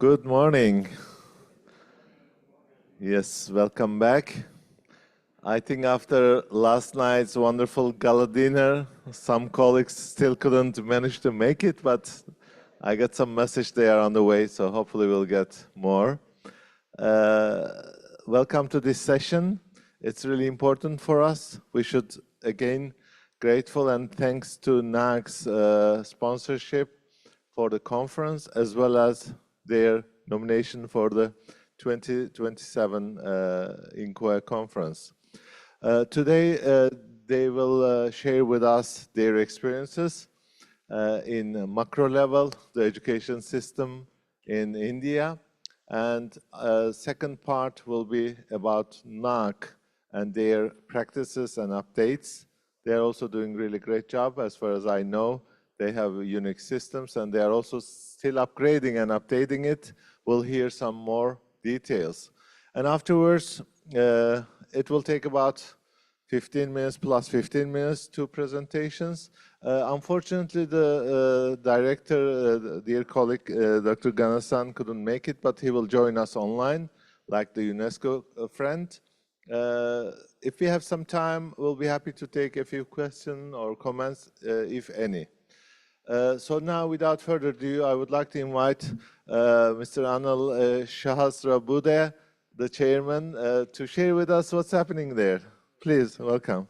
Good morning. Yes, welcome back. I think after last night's wonderful gala dinner, some colleagues still couldn't manage to make it, but I got some message they are on the way, so hopefully we'll get more. Welcome to this session. It's really important for us. We should, again, grateful and thanks to NAAC's sponsorship for the conference, as well as their nomination for the 2027 INCOE conference. Today, they will share with us their experiences in macro level, the education system in India, and second part will be about NAAC and their practices and updates. They're also doing really great job as far as I know. They have unique systems and they are also still upgrading and updating it. We'll hear some more details. And afterwards, it will take about 15 minutes plus 15 minutes, two presentations. Unfortunately, the director, dear colleague, Dr. Ganasan couldn't make it, but he will join us online, like the UNESCO friend. If we have some time, we'll be happy to take a few questions or comments, if any. So now, without further ado, I would like to invite Mr. Anil Shahasrabuddhe, the chairman, to share with us what's happening there. Please, welcome.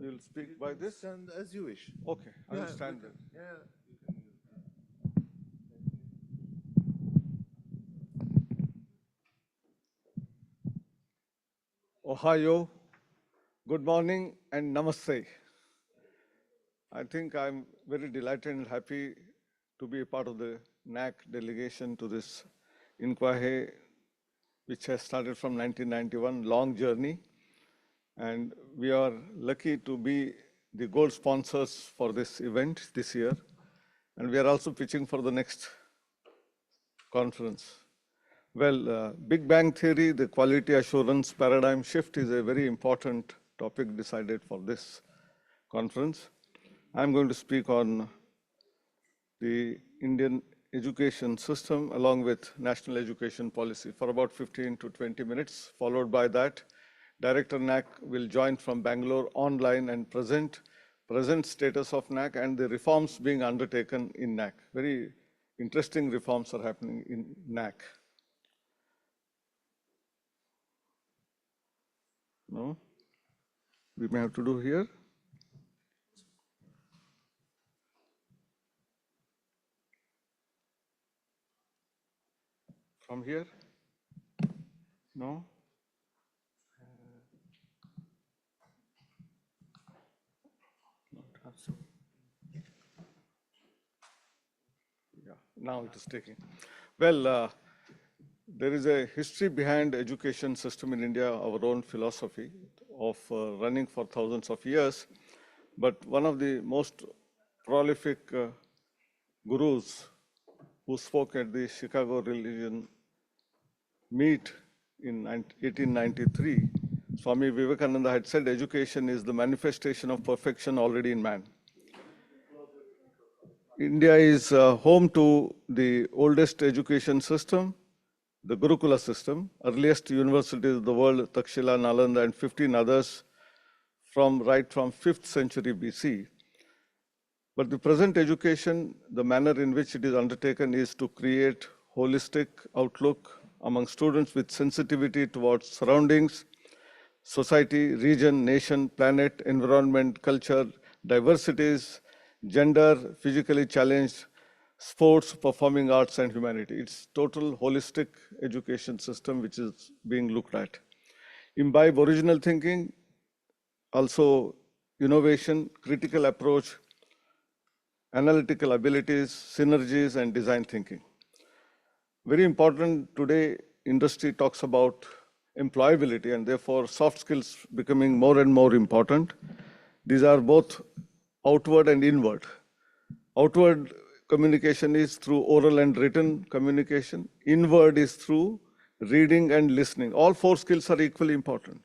You'll speak by this? And as you wish. Okay, I will stand there. Yeah. Ohio, good morning and namaste. I think I'm very delighted and happy to be a part of the NAAC delegation to this INCOE, which has started from 1991, long journey. And we are lucky to be the gold sponsors for this event this year. And we are also pitching for the next conference. Well, Big Bang Theory, the quality assurance paradigm shift is a very important topic decided for this conference. I'm going to speak on the Indian education system along with national education policy for about 15 to 20 minutes. Followed by that, Director NAAC will join from Bangalore online and present status of NAAC and the reforms being undertaken in NAAC. Very interesting reforms are happening in NAAC. No? We may have to do here. From here? No? Yeah, now it is taking. Well, there is a history behind education system in India, our own philosophy of running for thousands of years. But one of the most prolific gurus who spoke at the Chicago Religion Meet in 1893, Swami Vivekananda had said education is the manifestation of perfection already in man. India is home to the oldest education system, the Gurukula system, earliest universities of the world, Takshila, Nalanda, and 15 others right from 5th century BC. But the present education, the manner in which it is undertaken is to create holistic outlook among students with sensitivity towards surroundings, society, region, nation, planet, environment, culture, diversities, gender, physically challenged, sports, performing arts, and humanity. It's total holistic education system which is being looked at. Imbibe original thinking, also innovation, critical approach, analytical abilities, synergies, and design thinking. Very important today, industry talks about employability and therefore soft skills becoming more and more important. These are both outward and inward. Outward communication is through oral and written communication. Inward is through reading and listening. All four skills are equally important.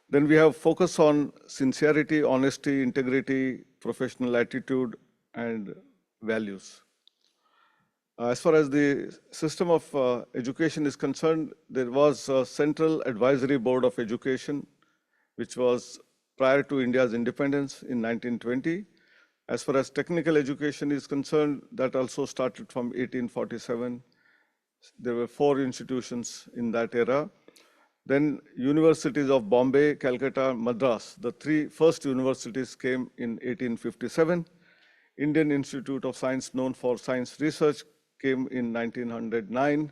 Then we have focus on sincerity, honesty, integrity, professional attitude, and values. As far as the system of education is concerned, there was a Central Advisory Board of Education, which was prior to India's independence in 1920. As far as technical education is concerned, that also started from 1847. There were 4 institutions in that era. Then universities of Bombay, Calcutta, Madras, the 3 first universities came in 1857. Indian Institute of Science, known for science research, came in 1909.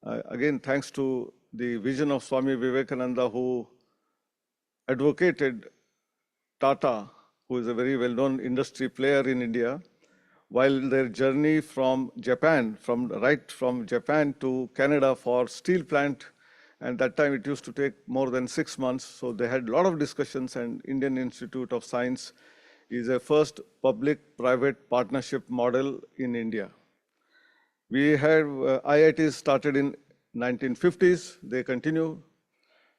Again, thanks to the vision of Swami Vivekananda, who advocated Tata, who is a very well-known industry player in India, while their journey from Japan, right from Japan to Canada for steel plant, and that time it used to take more than 6 months. So they had a lot of discussions, and Indian Institute of Science is a first public-private partnership model in India. We had IITs started in 1950s, they continue.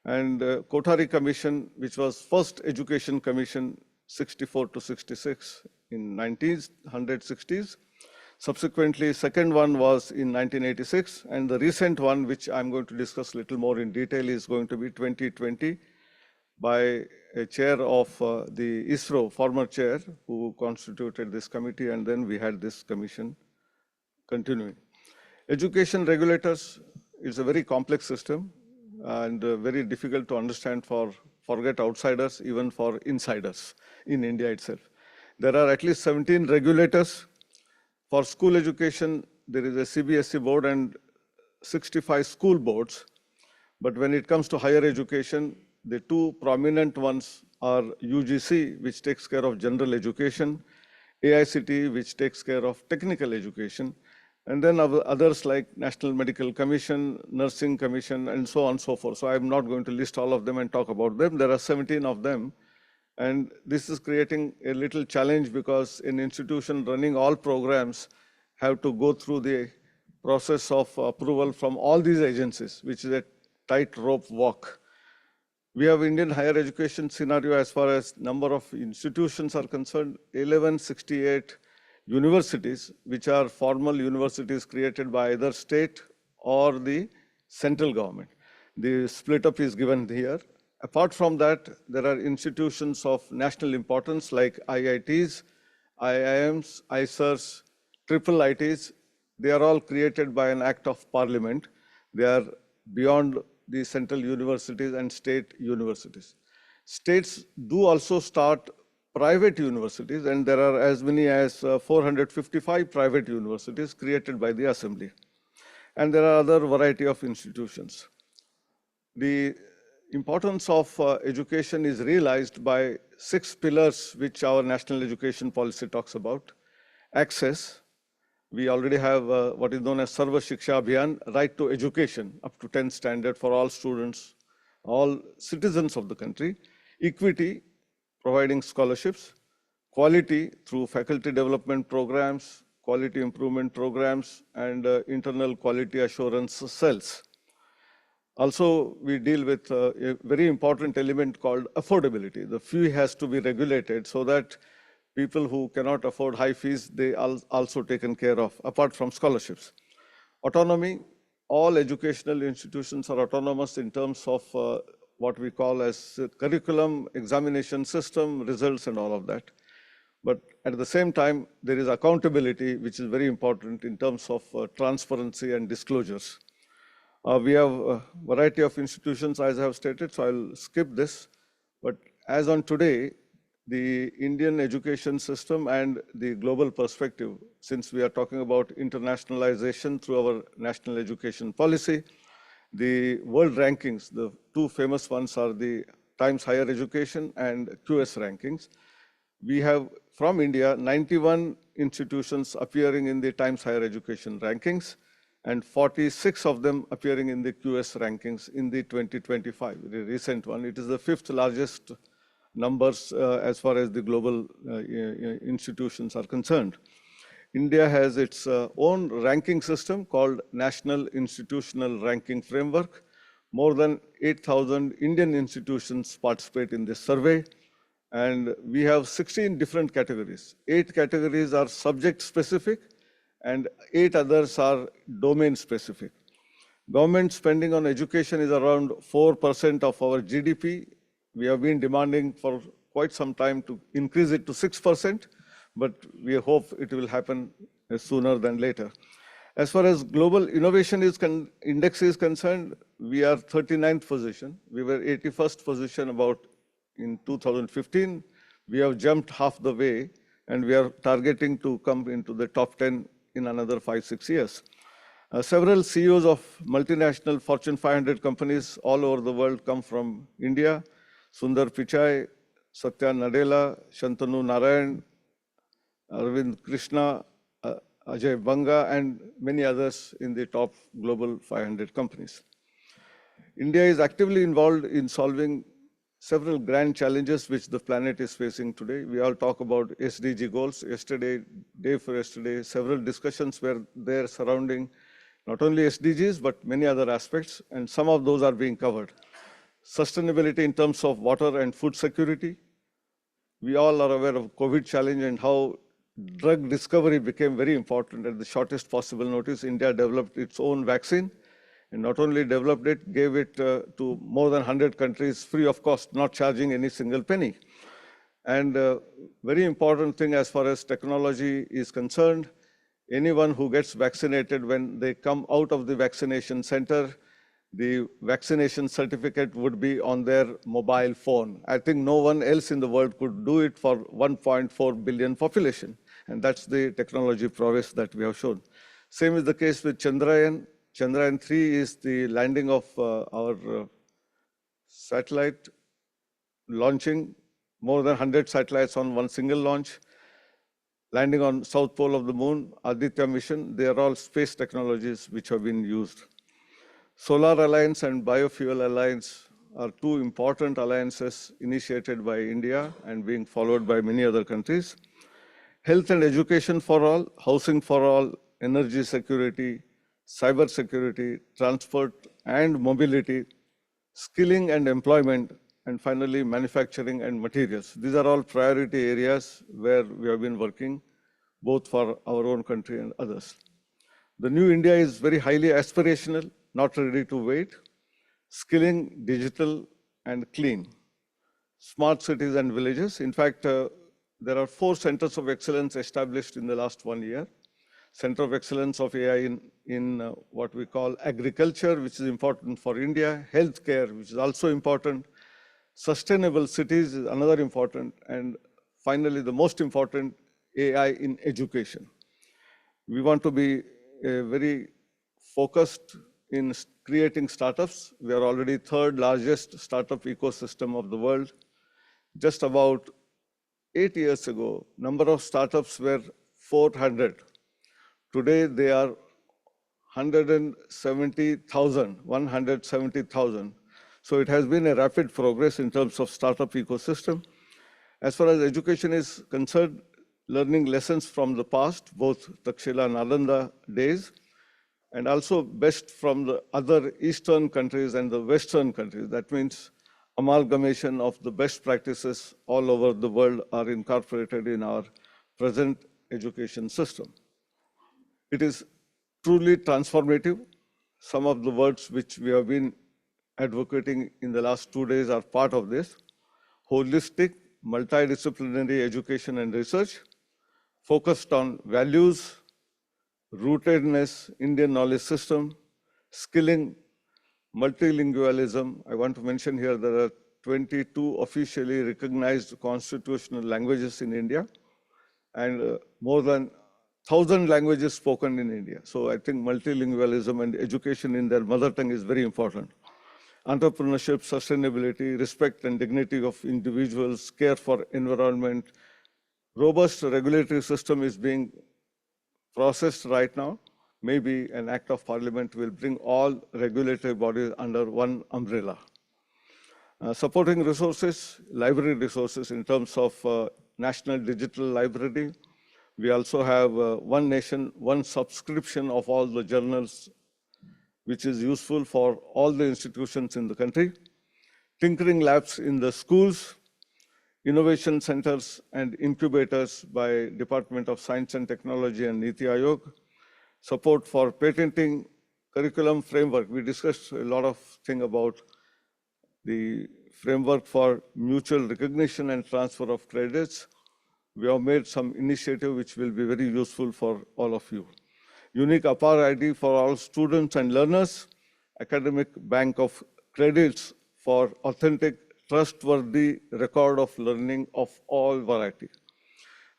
And Kothari Commission, which was first education commission, 64 to 66 in 1960s. Subsequently, second one was in 1986, and the recent one, which I'm going to discuss a little more in detail, is going to be 2020 by a chair of the ISRO, former chair, who constituted this committee, and then we had this commission continuing. Education regulators is a very complex system and very difficult to understand forget outsiders, even for insiders in India itself. There are at least 17 regulators. For school education, there is a CBSE board and 65 school boards. But when it comes to higher education, the 2 prominent ones are UGC, which takes care of general education, AICTE, which takes care of technical education, and then others like National Medical Commission, Nursing Commission, and so on and so forth. So I'm not going to list all of them and talk about them. There are 17 of them. And this is creating a little challenge because an institution running all programs have to go through the process of approval from all these agencies, which is a tightrope walk. We have Indian higher education scenario as far as number of institutions are concerned, 1168 universities, which are formal universities created by either state or the central government. The split up is given here. Apart from that, there are institutions of national importance like IITs, IIMs, ISERs, triple ITs. They are all created by an act of parliament. They are beyond the central universities and state universities. States do also start private universities, and there are as many as 455 private universities created by the assembly. And there are other variety of institutions. The importance of education is realized by 6 pillars, which our national education policy talks about. Access. We already have what is known as Sarva Shiksha Abhiyan, right to education up to 10th standard for all students, all citizens of the country. Equity, providing scholarships. Quality through faculty development programs, quality improvement programs, and internal quality assurance cells. Also, we deal with a very important element called affordability. The fee has to be regulated so that people who cannot afford high fees, they are also taken care of, apart from scholarships. Autonomy, all educational institutions are autonomous in terms of what we call as curriculum, examination system, results, and all of that. But at the same time, there is accountability, which is very important in terms of transparency and disclosures. We have a variety of institutions, as I have stated, so I'll skip this. But as on today, the Indian education system and the global perspective, since we are talking about internationalization through our national education policy, the world rankings, the 2 famous ones are the Times Higher Education and QS rankings. We have, from India, 91 institutions appearing in the Times Higher Education rankings, and 46 of them appearing in the QS rankings in the 2025, the recent one. It is the 5th largest numbers as far as the global institutions are concerned. India has its own ranking system called National Institutional Ranking Framework. More than 8,000 Indian institutions participate in this survey. And we have 16 different categories. 8 categories are subject specific, and 8 others are domain specific. Government spending on education is around 4% of our GDP. We have been demanding for quite some time to increase it to 6%, but we hope it will happen sooner than later. As far as global innovation index is concerned, we are 39th position. We were 81st position about in 2015. We have jumped half the way, and we are targeting to come into the top 10 in another 5-6 years. Several CEOs of multinational Fortune 500 companies all over the world come from India. Sundar Pichai, Satya Nadella, Shantanu Narayan, Arvind Krishna, Ajay Banga, and many others in the top global 500 companies. India is actively involved in solving several grand challenges which the planet is facing today. We all talk about SDG goals. Yesterday, day for yesterday, several discussions were there surrounding not only SDGs, but many other aspects, and some of those are being covered. Sustainability in terms of water and food security. We all are aware of COVID challenge and how drug discovery became very important. At the shortest possible notice, India developed its own vaccine, and not only developed it, gave it to more than 100 countries free of cost, not charging any single penny. And very important thing as far as technology is concerned, anyone who gets vaccinated, when they come out of the vaccination center, the vaccination certificate would be on their mobile phone. I think no one else in the world could do it for 1.4 billion population. And that's the technology prowess that we have shown. Same is the case with Chandrayaan. Chandrayaan 3 is the landing of our satellite, launching more than 100 satellites on one single launch, landing on South Pole of the Moon, Aditya mission. They are all space technologies which have been used. Solar Alliance and Biofuel Alliance are two important alliances initiated by India and being followed by many other countries. Health and education for all, housing for all, energy security, cyber security, transport and mobility, skilling and employment, and finally manufacturing and materials. These are all priority areas where we have been working, both for our own country and others. The new India is very highly aspirational, not ready to wait. Skilling, digital, and clean. Smart cities and villages. In fact, there are 4 centers of excellence established in the last 1 year. Center of Excellence of AI in what we call agriculture, which is important for India, healthcare, which is also important, sustainable cities is another important, and finally, the most important, AI in education. We want to be very focused in creating startups. We are already 3rd largest startup ecosystem of the world. Just about 8 years ago, number of startups were 400. Today, they are 170,000. So it has been a rapid progress in terms of startup ecosystem. As far as education is concerned, learning lessons from the past, both Takshila and Nalanda days, and also best from the other Eastern countries and the Western countries. That means amalgamation of the best practices all over the world are incorporated in our present education system. It is truly transformative. Some of the words which we have been advocating in the last 2 days are part of this. Holistic, multidisciplinary education and research, focused on values, rootedness, Indian knowledge system, skilling, multilingualism. I want to mention here there are 22 officially recognized constitutional languages in India, and more than 1,000 languages spoken in India. So I think multilingualism and education in their mother tongue is very important. Entrepreneurship, sustainability, respect and dignity of individuals, care for environment. Robust regulatory system is being processed right now. Maybe an act of parliament will bring all regulatory bodies under one umbrella. Supporting resources, library resources in terms of National Digital Library. We also have one nation, one subscription of all the journals, which is useful for all the institutions in the country. Tinkering labs in the schools, innovation centers and incubators by Department of Science and Technology and Niti Aayog. support for patenting curriculum framework. We discussed a lot of things about the framework for mutual recognition and transfer of credits. We have made some initiative which will be very useful for all of you. Unique APAR ID for all students and learners, academic bank of credits for authentic, trustworthy record of learning of all variety.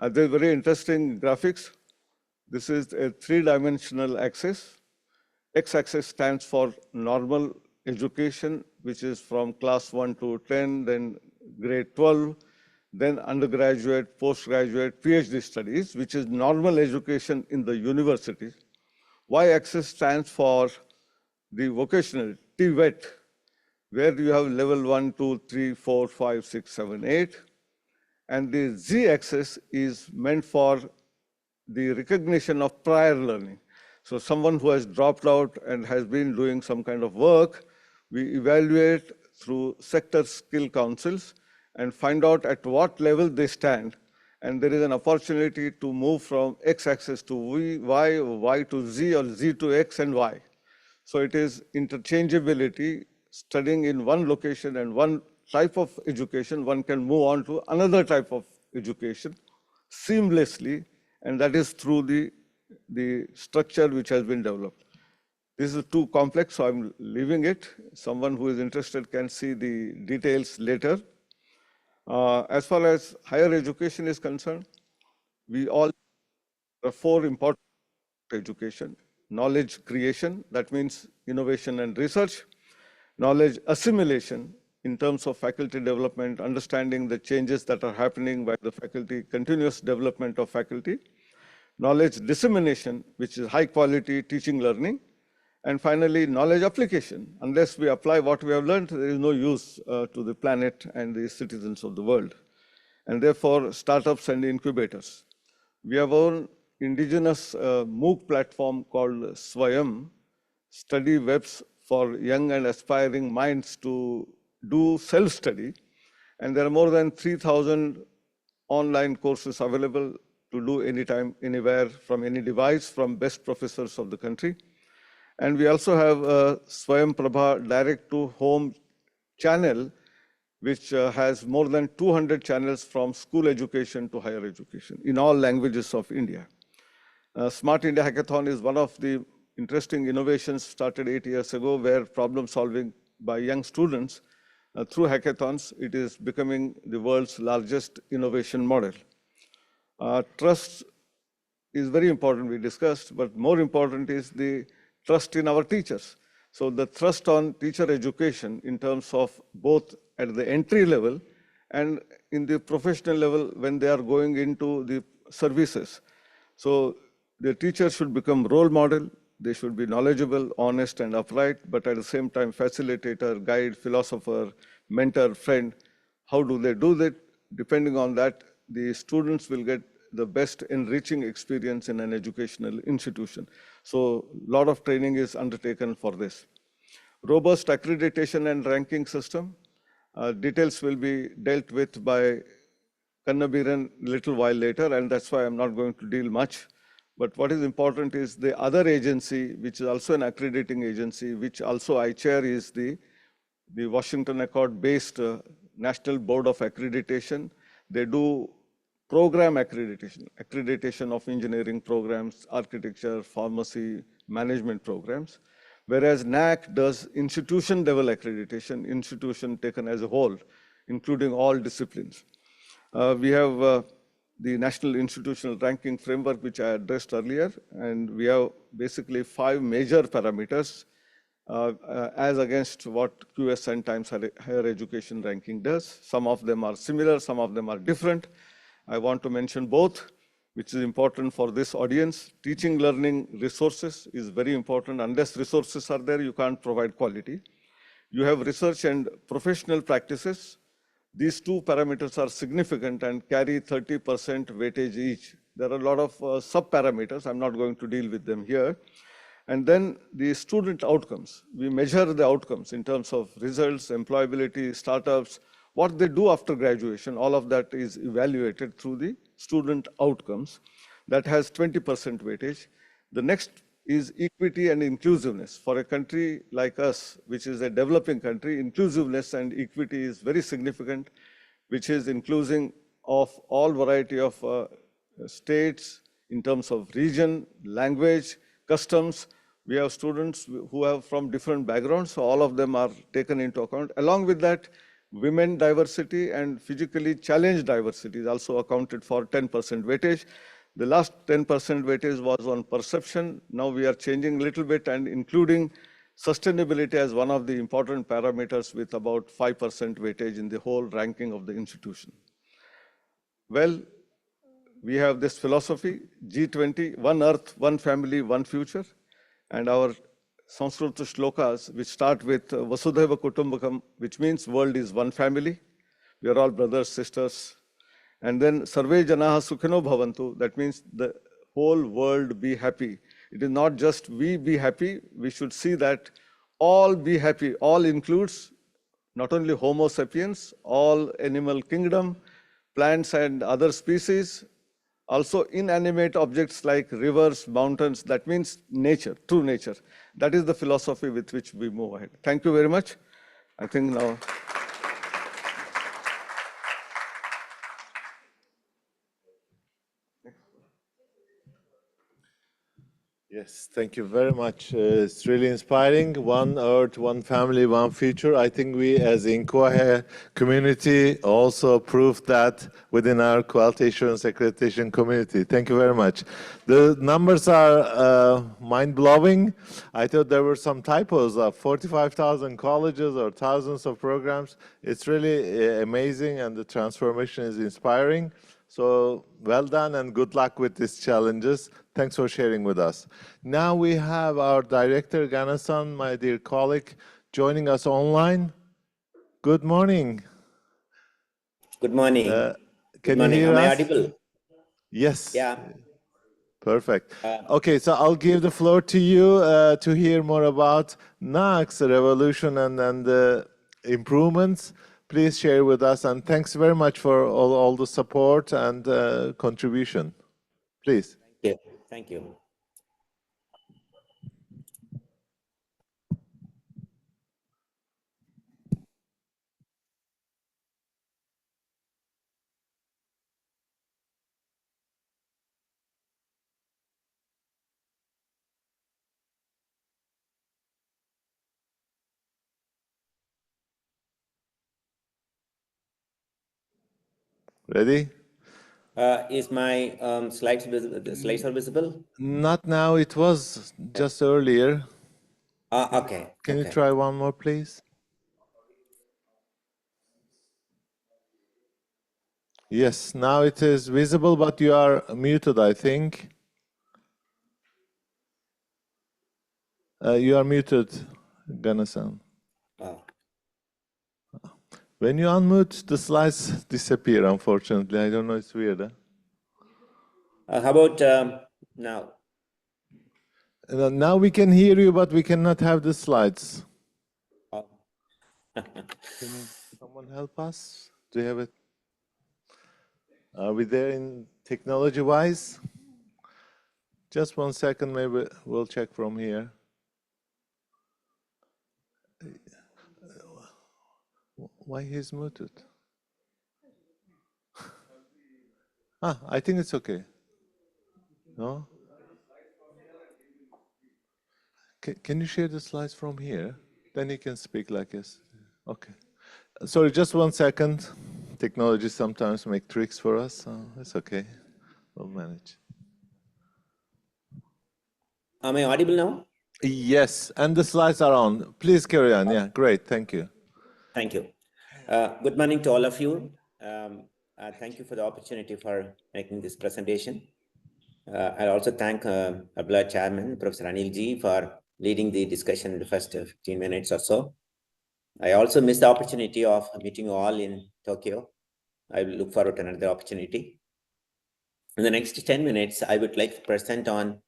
There's very interesting graphics. This is a three-dimensional axis. X-axis stands for normal education, which is from class 1 to 10, then grade 12, then undergraduate, postgraduate, PhD studies, which is normal education in the university. Y-axis stands for the vocational, TVET, where you have level 1, 2, 3, 4, 5, 6, 7, 8. And the Z-axis is meant for the recognition of prior learning. So someone who has dropped out and has been doing some kind of work, we evaluate through sector skill councils and find out at what level they stand. And there is an opportunity to move from X-axis to Y, Y to Z, or Z to X and Y. So it is interchangeability, studying in one location and one type of education, one can move on to another type of education seamlessly, and that is through the structure which has been developed. This is too complex, so I'm leaving it. Someone who is interested can see the details later. As far as higher education is concerned, we all have four important education: knowledge creation, that means innovation and research; knowledge assimilation, in terms of faculty development, understanding the changes that are happening by the faculty, continuous development of faculty; knowledge dissemination, which is high quality teaching learning; and finally, knowledge application. Unless we apply what we have learned, there is no use to the planet and the citizens of the world. And therefore, startups and incubators. We have our own indigenous MOOC platform called Swayam, study webs for young and aspiring minds to do self-study. And there are more than 3,000 online courses available to do anytime, anywhere, from any device, from best professors of the country. And we also have a Swayam Prabha direct-to-home channel, which has more than 200 channels from school education to higher education in all languages of India. Smart India Hackathon is one of the interesting innovations started 8 years ago, where problem solving by young students through hackathons, it is becoming the world's largest innovation model. Trust is very important, we discussed, but more important is the trust in our teachers. So the trust on teacher education in terms of both at the entry level and in the professional level when they are going into the services. So the teacher should become role model. They should be knowledgeable, honest, and upright, but at the same time, facilitator, guide, philosopher, mentor, friend. How do they do that? Depending on that, the students will get the best enriching experience in an educational institution. So a lot of training is undertaken for this. Robust accreditation and ranking system. Details will be dealt with by Kannabiran a little while later, and that's why I'm not going to deal much. But what is important is the other agency, which is also an accrediting agency, which also I chair, is the Washington Accord-based National Board of Accreditation. They do program accreditation, accreditation of engineering programs, architecture, pharmacy, management programs, whereas NAC does institution level accreditation, institution taken as a whole, including all disciplines. We have the National Institutional Ranking Framework, which I addressed earlier, and we have basically 5 major parameters as against what QS and Times Higher Education Ranking does. Some of them are similar, some of them are different. I want to mention both, which is important for this audience. Teaching learning resources is very important. Unless resources are there, you can't provide quality. You have research and professional practices. These 2 parameters are significant and carry 30% weightage each. There are a lot of sub-parameters. I'm not going to deal with them here. And then the student outcomes. We measure the outcomes in terms of results, employability, startups, what they do after graduation. All of that is evaluated through the student outcomes. That has 20% weightage. The next is equity and inclusiveness. For a country like us, which is a developing country, inclusiveness and equity is very significant, which is including of all variety of states in terms of region, language, customs. We have students who have from different backgrounds, so all of them are taken into account. Along with that, women diversity and physically challenged diversity is also accounted for 10% weightage. The last 10% weightage was on perception. Now we are changing a little bit and including sustainability as one of the important parameters with about 5% weightage in the whole ranking of the institution. Well, we have this philosophy, G20, one earth, one family, one future. And our Sanskrita shlokas, which start with Vasudhaiva Kutumbakam, which means world is one family. We are all brothers, sisters. And then Sarve Janaha Sukhino Bhavantu, that means the whole world be happy. It is not just we be happy, we should see that all be happy. All includes not only Homo sapiens, all animal kingdom, plants and other species, also inanimate objects like rivers, mountains, that means nature, true nature. That is the philosophy with which we move ahead. Thank you very much. I think now. Yes, thank you very much. It's really inspiring. One Earth, one family, one future. I think we as Incoa community also proved that within our quality assurance accreditation community. Thank you very much. The numbers are mind-blowing. I thought there were some typos of 45,000 colleges or thousands of programs. It's really amazing and the transformation is inspiring. So well done and good luck with these challenges. Thanks for sharing with us. Now we have our director, Gana-san, my dear colleague, joining us online. Good morning. Good morning. Can you hear us? Am I audible? Yes. Yeah. Perfect. Okay, so I'll give the floor to you to hear more about NAAQS, the revolution and the improvements. Please share with us, and thanks very much for all the support and contribution. Please. Thank you. Thank you. Ready? Is my slides visible? The slides are visible? Not now. It was just earlier. Okay. Can you try one more, please? Yes, now it is visible, but you are muted, I think. You are muted, Gana-san. When you unmute, the slides disappear, unfortunately. I don't know, it's weird. Huh? How about now? Now we can hear you, but we cannot have the slides. Can someone help us? Do you have it? Are we there in technology-wise? Just 1 second, maybe we'll check from here. Why he's muted? I think it's okay. No? Can you share the slides from here? Then you can speak like this. Okay. Sorry, just 1 second. Technology sometimes make tricks for us. So it's okay. We'll manage. Am I audible now? Yes, and the slides are on. Please carry on. Yeah, great. Thank you. Thank you. Good morning to all of you. Thank you for the opportunity for making this presentation. I'll also thank Abla Chairman, Professor Anil Ji, for leading the discussion in the first 15 minutes or so. I also missed the opportunity of meeting you all in Tokyo. I will look forward to another opportunity. In the next 10 minutes, I would like to present on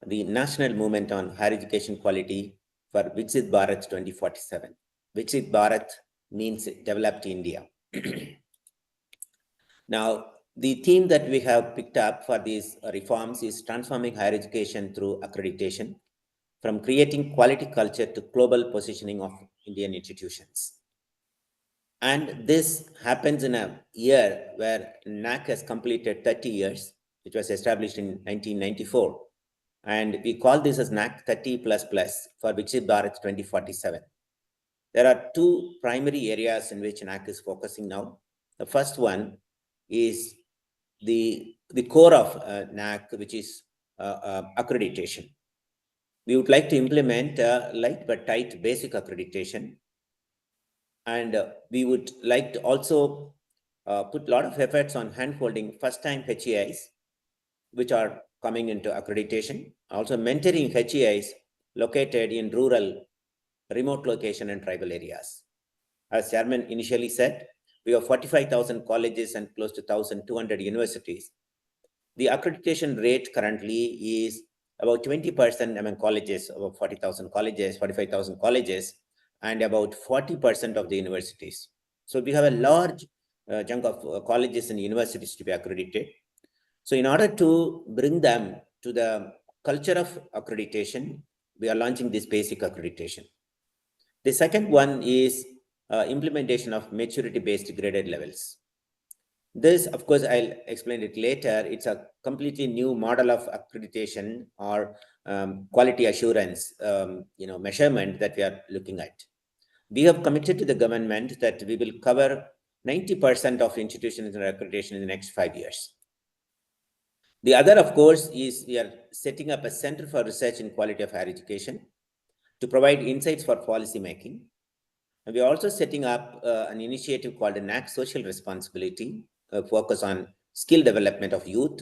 the national movement on higher education quality for Viksit Bharat 2047. Viksit Bharat means developed India. Now, the theme that we have picked up for these reforms is transforming higher education through accreditation. from creating quality culture to global positioning of Indian institutions. And this happens in a year where NAC has completed 30 years, which was established in 1994. And we call this as NAC 30++, for Viksit Bharat 2047. There are two primary areas in which NAC is focusing now. The first one is the core of NAC, which is accreditation. We would like to implement light but tight basic accreditation. And we would like to also put a lot of efforts on hand-holding first-time HEIs, which are coming into accreditation. Also mentoring HEIs located in rural, remote location and tribal areas. As Chairman initially said, we have 45,000 colleges and close to 1,200 universities. The accreditation rate currently is about 20% among colleges, about 40,000 colleges, 45,000 colleges, and about 40% of the universities. So we have a large chunk of colleges and universities to be accredited. So in order to bring them to the culture of accreditation, we are launching this basic accreditation. The second one is implementation of maturity-based graded levels. This, of course, I'll explain it later. It's a completely new model of accreditation or quality assurance, measurement that we are looking at. We have committed to the government that we will cover 90% of institutions in accreditation in the next 5 years. The other, of course, is we are setting up a Center for Research in Quality of Higher Education to provide insights for policy making. And we are also setting up an initiative called the NAC Social Responsibility, focus on skill development of youth.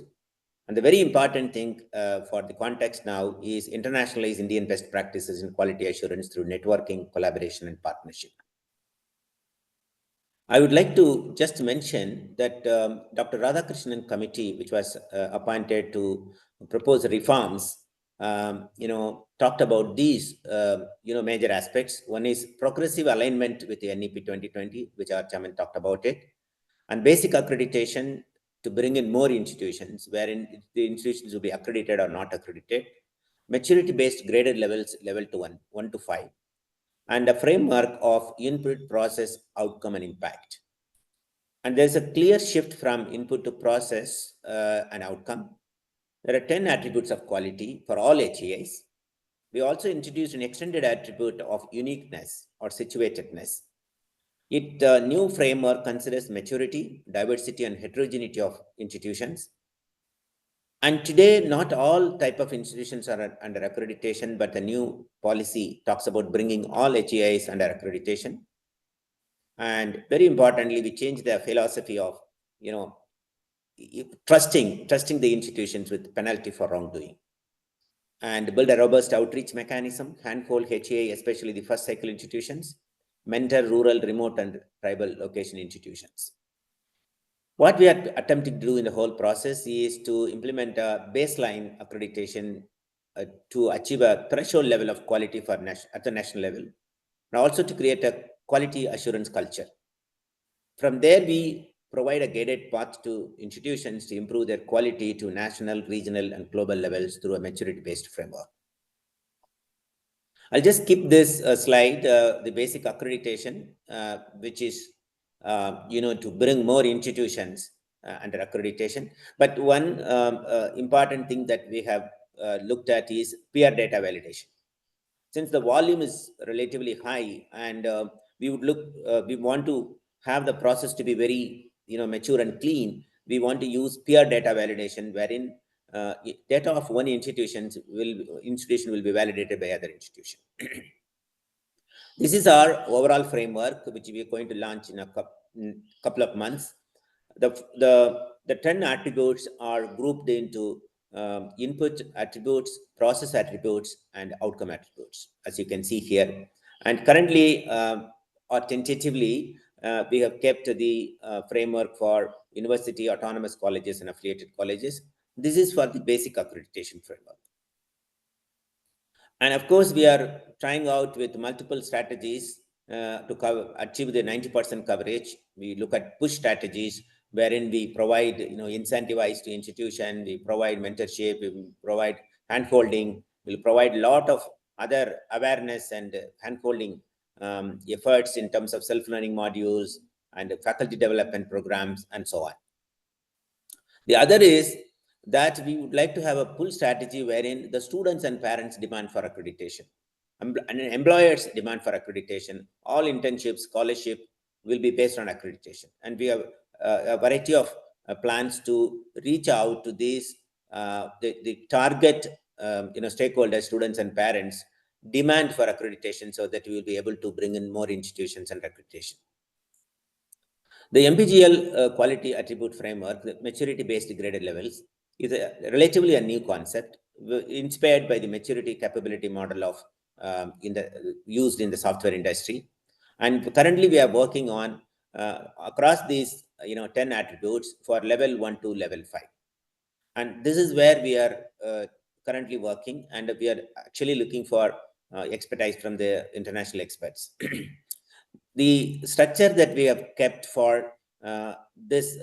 And the very important thing for the context now is internationalize Indian best practices in quality assurance through networking, collaboration, and partnership. I would like to just mention that Dr. Radhakrishnan committee, which was appointed to propose reforms, talked about these, major aspects. One is progressive alignment with the NEP 2020, which our chairman talked about it, and basic accreditation to bring in more institutions, wherein the institutions will be accredited or not accredited, maturity-based graded levels, level to 1 to 5, and a framework of input, process, outcome, and impact. And there's a clear shift from input to process and outcome. There are 10 attributes of quality for all HEIs. We also introduced an extended attribute of uniqueness or situatedness. New framework considers maturity, diversity, and heterogeneity of institutions. And today, not all type of institutions are under accreditation, but the new policy talks about bringing all HEIs under accreditation. And very importantly, we changed the philosophy of, trusting the institutions with penalty for wrongdoing, and build a robust outreach mechanism, handhold HEI, especially the first cycle institutions, mentor rural, remote, and tribal location institutions. What we are attempting to do in the whole process is to implement a baseline accreditation to achieve a threshold level of quality at the national level, and also to create a quality assurance culture. From there, we provide a guided path to institutions to improve their quality to national, regional, and global levels through a maturity-based framework. I'll just skip this slide, the basic accreditation, which is, to bring more institutions under accreditation. But one important thing that we have looked at is peer data validation. Since the volume is relatively high, and we want to have the process to be very, mature and clean, we want to use peer data validation, wherein data of one institution will be validated by other institution. This is our overall framework, which we are going to launch in a couple of months. The 10 attributes are grouped into input attributes, process attributes, and outcome attributes, as you can see here. And currently, or tentatively, we have kept the framework for university, autonomous colleges, and affiliated colleges. This is for the basic accreditation framework. And of course, we are trying out with multiple strategies to achieve the 90% coverage. We look at push strategies, wherein we provide, incentivize to institution, we provide mentorship, we provide handholding, we'll provide a lot of other awareness and handholding efforts in terms of self-learning modules and faculty development programs and so on. The other is that we would like to have a pull strategy wherein the students and parents demand for accreditation and employers demand for accreditation. All internships, scholarship will be based on accreditation. And we have a variety of plans to reach out to these, the target stakeholders, students and parents, demand for accreditation so that we will be able to bring in more institutions and accreditation. The MPGL quality attribute framework, the maturity-based graded levels, is relatively a new concept inspired by the maturity capability model of used in the software industry. And currently we are working on across these 10 attributes for level 1 to level 5. And this is where we are currently working, and we are actually looking for expertise from the international experts. The structure that we have kept for this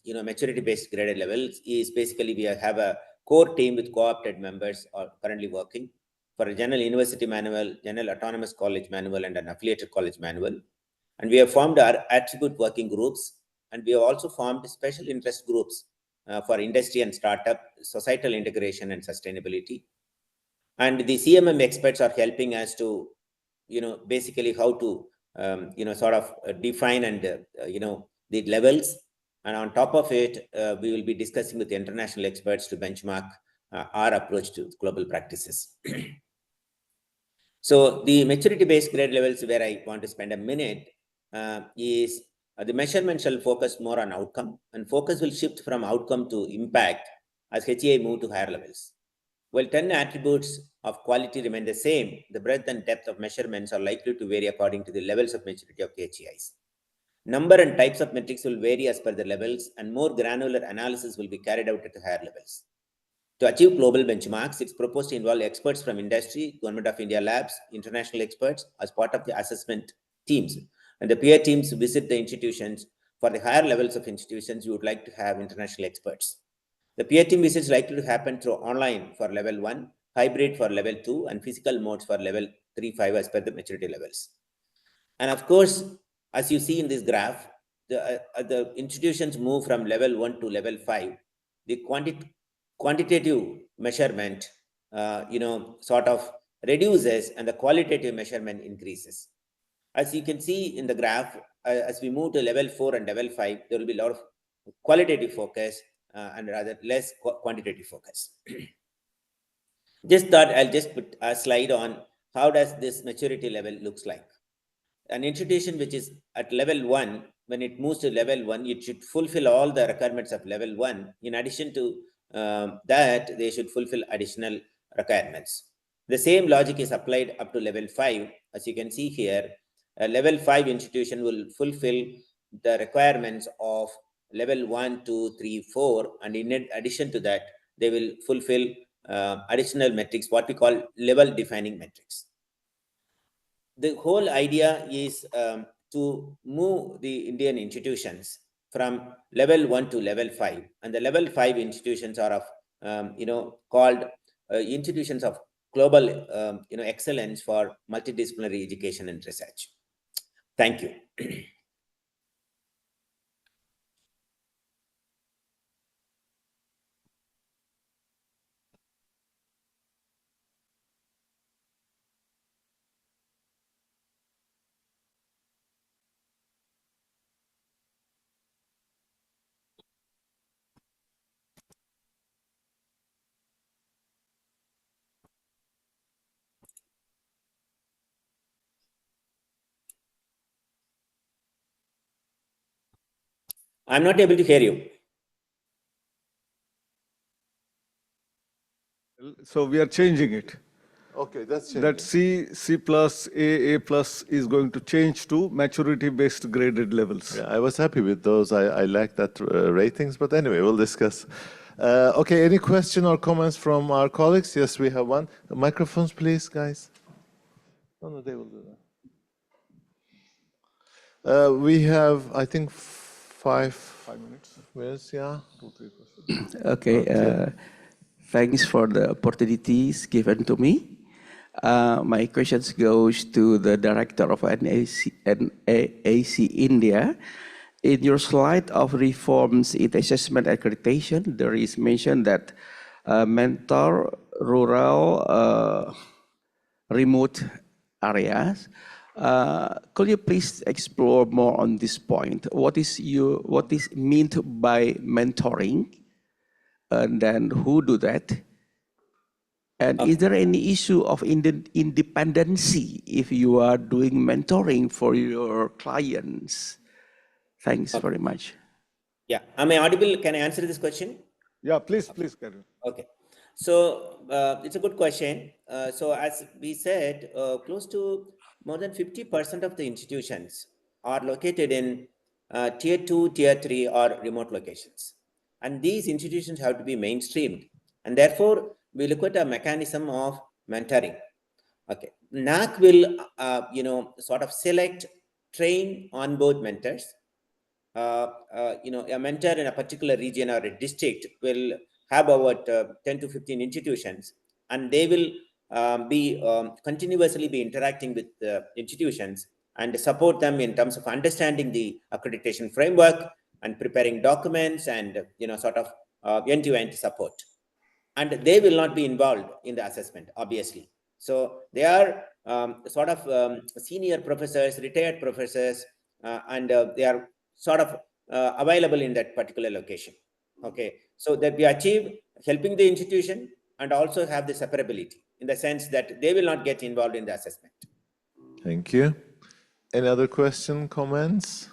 maturity-based graded levels is basically we have a core team with co-opted members are currently working for a general university manual, general autonomous college manual, and an affiliated college manual. And we have formed our attribute working groups, and we have also formed special interest groups for industry and startup, societal integration, and sustainability. And the CMM experts are helping us to, basically how to, sort of define and, the levels. And on top of it, we will be discussing with the international experts to benchmark our approach to global practices. So the maturity-based grade levels where I want to spend a minute is the measurement shall focus more on outcome, and focus will shift from outcome to impact as HEI move to higher levels. While 10 attributes of quality remain the same, the breadth and depth of measurements are likely to vary according to the levels of maturity of the HEIs. Number and types of metrics will vary as per the levels, and more granular analysis will be carried out at the higher levels. To achieve global benchmarks, it's proposed to involve experts from industry, Government of India labs, international experts as part of the assessment teams. And the peer teams visit the institutions. For the higher levels of institutions, we would like to have international experts. The peer team visits likely to happen through online for level 1, hybrid for level 2, and physical modes for level 3, 5 as per the maturity levels. And of course, as you see in this graph, the institutions move from level 1 to level 5. The quantitative measurement, sort of reduces, and the qualitative measurement increases. As you can see in the graph, as we move to level 4 and level 5, there will be a lot of qualitative focus and rather less quantitative focus. Just thought I'll just put a slide on how does this maturity level looks like. An institution which is at level 1, when it moves to level 1, it should fulfill all the requirements of level 1. In addition to that, they should fulfill additional requirements. The same logic is applied up to level 5. As you can see here, a level 5 institution will fulfill the requirements of level 1, 2, 3, 4. And in addition to that, they will fulfill additional metrics, what we call level defining metrics. The whole idea is to move the Indian institutions from level 1 to level 5. And the level 5 institutions are of, called institutions of global, excellence for multidisciplinary education and research. Thank you. I'm not able to hear you. So we are changing it. Okay, that's changing. That C plus, A plus is going to change to maturity-based graded levels. Yeah, I was happy with those. I like that ratings, but anyway, we'll discuss. Okay, any question or comments from our colleagues? Yes, we have one. Microphones, please, guys. No, they will do that. We have, I think, 5 minutes. minutes, yeah. 2, 3 questions. Okay, thanks for the opportunities given to me. My questions goes to the director of NAAC India. In your slide of reforms in assessment accreditation, there is mention that mentor rural remote areas. Could you please explore more on this point? What is meant by mentoring, and then who do that? And is there any issue of independency if you are doing mentoring for your clients? Thanks very much. Yeah, am I audible? Can I answer this question? Yeah, please carry on. Okay, so it's a good question. So as we said, close to more than 50% of the institutions are located in tier 2, tier 3 or remote locations. And these institutions have to be mainstreamed. And therefore, we look at a mechanism of mentoring. Okay, NAC will, sort of select, train, onboard mentors. A mentor in a particular region or a district will have about 10 to 15 institutions, and they will continuously be interacting with the institutions and support them in terms of understanding the accreditation framework and preparing documents and sort of end-to-end support. And they will not be involved in the assessment, obviously. So they are sort of senior professors, retired professors, and they are sort of available in that particular location. Okay, so that we achieve helping the institution and also have the separability in the sense that they will not get involved in the assessment. Thank you. Any other question, comments?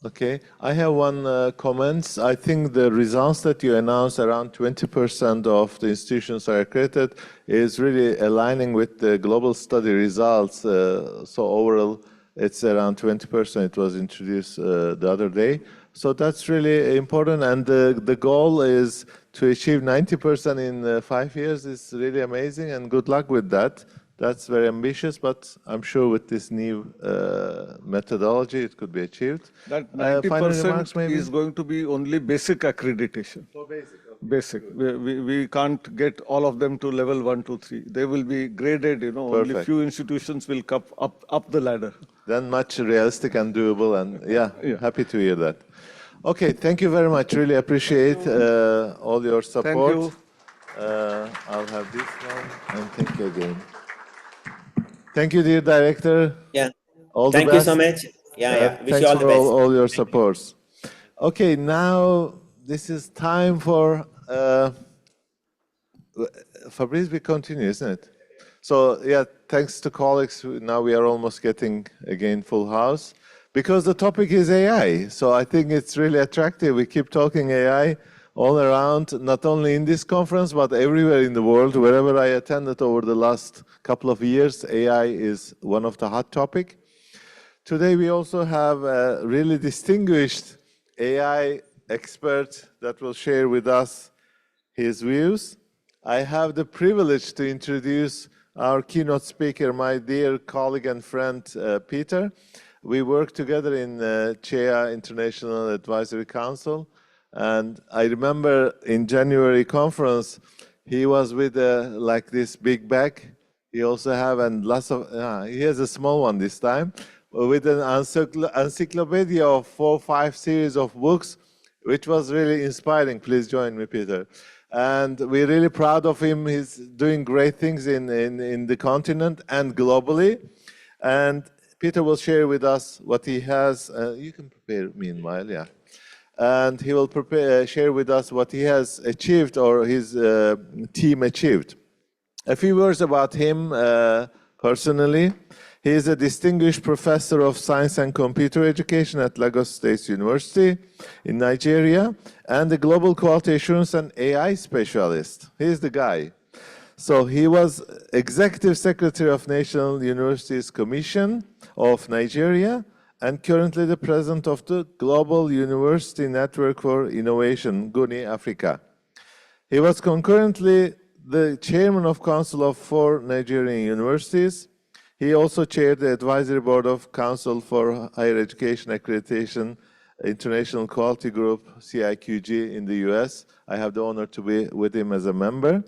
Okay, I have one comment. I think the results that you announced, around 20% of the institutions are accredited, is really aligning with the global study results. So overall, it's around 20%. It was introduced the other day. So that's really important. And the goal is to achieve 90% in 5 years. Is really amazing, and good luck with that. That's very ambitious, but I'm sure with this new methodology, it could be achieved. That 90% is going to be only basic accreditation. For basic. Okay. Basic. We can't get all of them to level 1, 2, 3. They will be graded, Perfect. Only few institutions will come up the ladder. Then much realistic and doable, and yeah, happy to hear that. Okay, thank you very much. Really appreciate all your support. Thank you. I'll have this one, and thank you again. Thank you, dear director. Yeah. All thank the best. you so much. Yeah. Wish Thanks you all the for best. all your supports. Okay, now this is time for Fabrice. We continue, isn't it? So yeah, thanks to colleagues. Now we are almost getting again full house because the topic is AI. So I think it's really attractive. We keep talking AI all around, not only in this conference, but everywhere in the world. Wherever I attended over the last couple of years, AI is one of the hot topics. Today, we also have a really distinguished AI expert that will share with us his views. I have the privilege to introduce our keynote speaker, my dear colleague and friend, Peter. We work together in CHEA International Advisory Council. And I remember in January conference, he was with like this big bag. He also have and lots of, he has a small one this time, with an encyclopedia of 4 or 5 series of books, which was really inspiring. Please join me, Peter. And we're really proud of him. He's doing great things in the continent and globally. And Peter will share with us what he has. You can prepare meanwhile, yeah. And he will share with us what he has achieved or his team achieved. A few words about him personally. He is a distinguished professor of science and computer education at Lagos State University in Nigeria and a global quality assurance and AI specialist. He's the guy. So he was executive secretary of National Universities Commission of Nigeria and currently the president of the Global University Network for Innovation, GUNI Africa. He was concurrently the chairman of Council of 4 Nigerian universities. He also chaired the advisory board of Council for Higher Education Accreditation, International Quality Group, CIQG in the US. I have the honor to be with him as a member.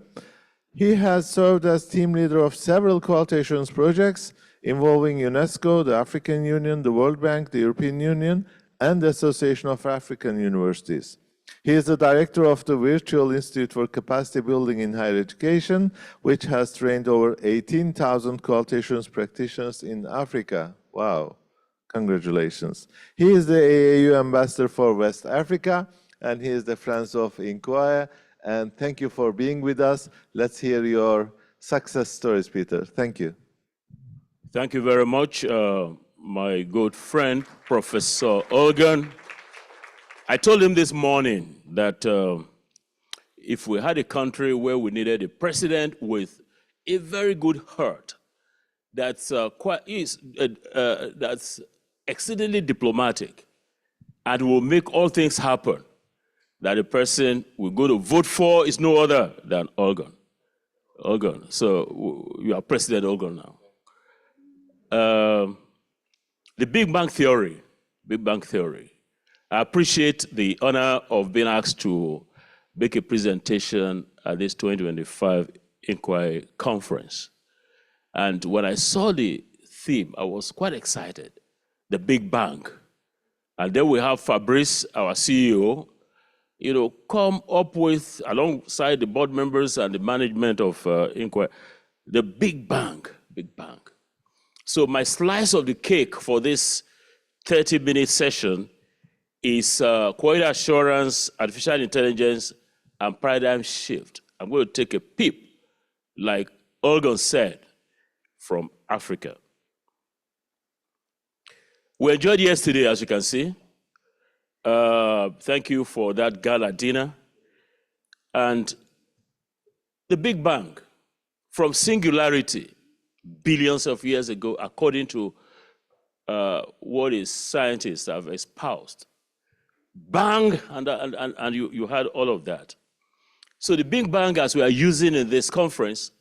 He has served as team leader of several qualifications projects involving UNESCO, the African Union, the World Bank, the European Union, and the Association of African Universities. He is the director of the Virtual Institute for Capacity Building in Higher Education, which has trained over 18,000 qualifications practitioners in Africa. Wow, congratulations. He is the AAU ambassador for West Africa, and he is the Friends of Inquiry. And thank you for being with us. Let's hear your success stories, Peter. Thank you. Thank you very much, my good friend, Professor Olgan. I told him this morning that if we had a country where we needed a president with a very good heart, that's exceedingly diplomatic, and will make all things happen, that the person we're going to vote for is no other than Olgan. Olgan. So you are President Olgan now. The Big Bang Theory. I appreciate the honor of being asked to make a presentation at this 2025 Inquiry Conference. And when I saw the theme, I was quite excited, the Big Bang. And then we have Fabrice, our CEO, come up with, alongside the board members and the management of Inquiry, the Big Bang. So my slice of the cake for this 30-minute session is quality assurance, artificial intelligence, and paradigm shift. I'm going to take a peep, like Olgan said, from Africa. We enjoyed yesterday, as you can see. Thank you for that gala dinner. And the Big Bang, from singularity, billions of years ago, according to what is scientists have espoused. Bang, and you had all of that. So the Big Bang, as we are using in this conference,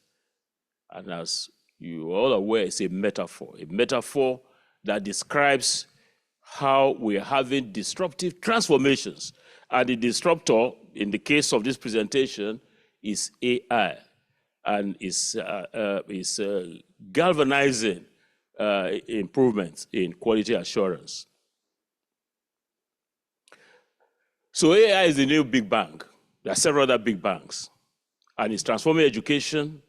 and as you are all aware, is a metaphor that describes how we are having disruptive transformations. And the disruptor, in the case of this presentation, is AI, and is galvanizing improvements in quality assurance. So AI is the new Big Bang. There are several other Big Bangs, and it's transforming education,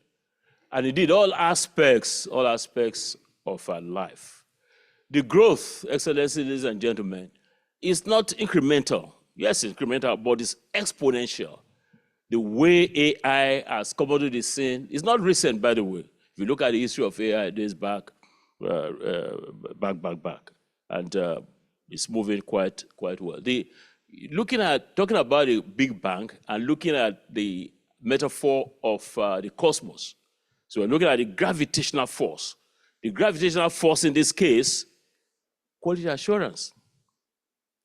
and indeed all aspects of our life. The growth, Excellencies, ladies and gentlemen, is not incremental. Yes, it's incremental, but it's exponential. The way AI has come onto the scene is not recent, by the way. If you look at the history of AI, it days back, and it's moving quite well. Talking about the Big Bang and looking at the metaphor of the cosmos. So we're looking at the gravitational force. The gravitational force in this case, quality assurance,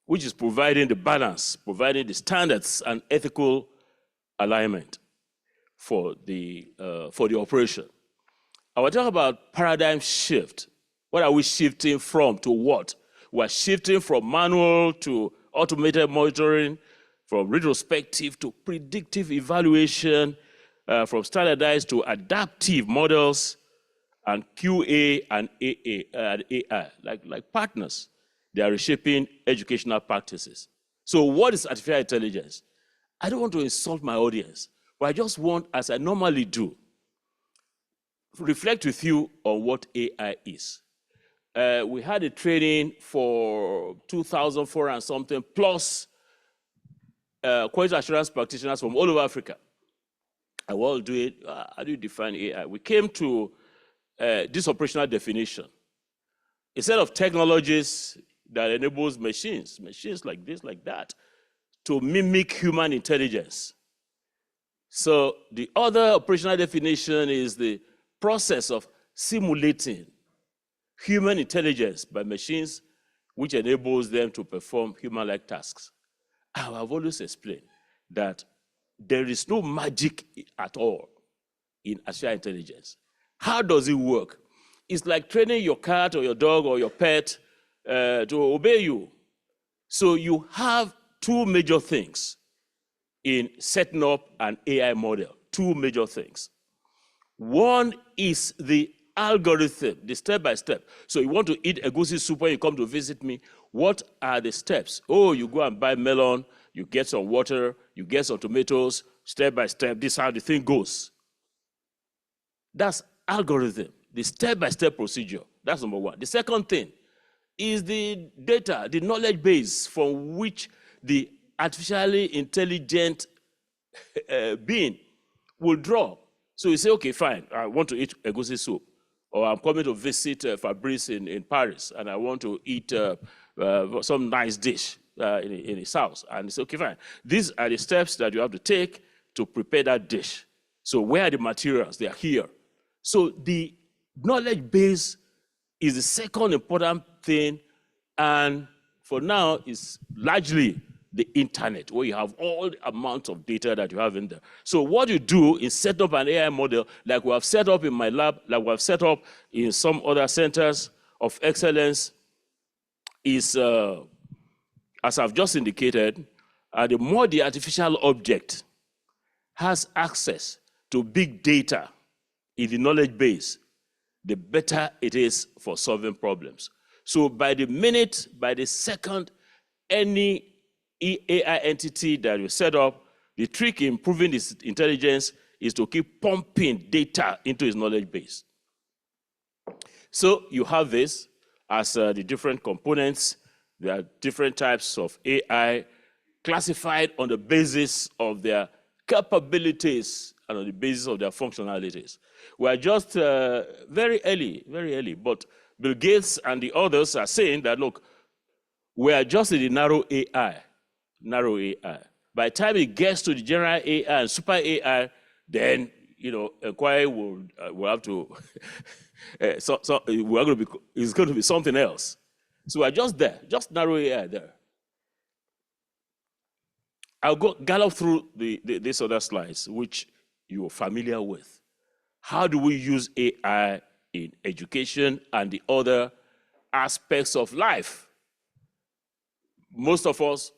which is providing the balance, providing the standards and ethical alignment for the operation. I will talk about paradigm shift. What are we shifting from to what? We're shifting from manual to automated monitoring, from retrospective to predictive evaluation, from standardized to adaptive models, and QA and AI, like partners. They are reshaping educational practices. So what is artificial intelligence? I don't want to insult my audience, but I just want, as I normally do, reflect with you on what AI is. We had a training for 2,400 and something plus quality assurance practitioners from all over Africa. I will do it. How do you define AI? We came to this operational definition. A set of technologies that enables machines like this, like that, to mimic human intelligence. So the other operational definition is the process of simulating human intelligence by machines, which enables them to perform human-like tasks. I have always explained that there is no magic at all in artificial intelligence. How does it work? It's like training your cat or your dog or your pet to obey you. So you have two major things in setting up an AI model, two major things. One is the algorithm, the step-by-step. So you want to eat egusi soup when you come to visit me. What are the steps? Oh, you go and buy melon, you get some water, you get some tomatoes, step-by-step, this is how the thing goes. That's algorithm, the step-by-step procedure. That's number one. The second thing is the data, the knowledge base from which the artificially intelligent being will draw. So you say, okay, fine, I want to eat egusi soup, or I'm coming to visit Fabrice in Paris, and I want to eat some nice dish in his house. And it's okay, fine. These are the steps that you have to take to prepare that dish. So where are the materials? They are here. So the knowledge base is the second important thing, and for now, it's largely the internet, where you have all the amount of data that you have in there. So what you do is set up an AI model like we have set up in my lab, like we have set up in some other centers of excellence, is, as I've just indicated, the more the artificial object has access to big data in the knowledge base, the better it is for solving problems. So by the minute, by the second, any AI entity that you set up, the trick in improving its intelligence is to keep pumping data into its knowledge base. So you have this as the different components. There are different types of AI classified on the basis of their capabilities and on the basis of their functionalities. We are just very early, but Bill Gates and the others are saying that, look, we are just in the narrow AI. By the time it gets to the general AI and super AI, then, inquiry will have to, it's going to be something else. So we're just there, just narrow AI there. I'll gallop through these other slides, which you're familiar with. How do we use AI in education and the other aspects of life? Most of us,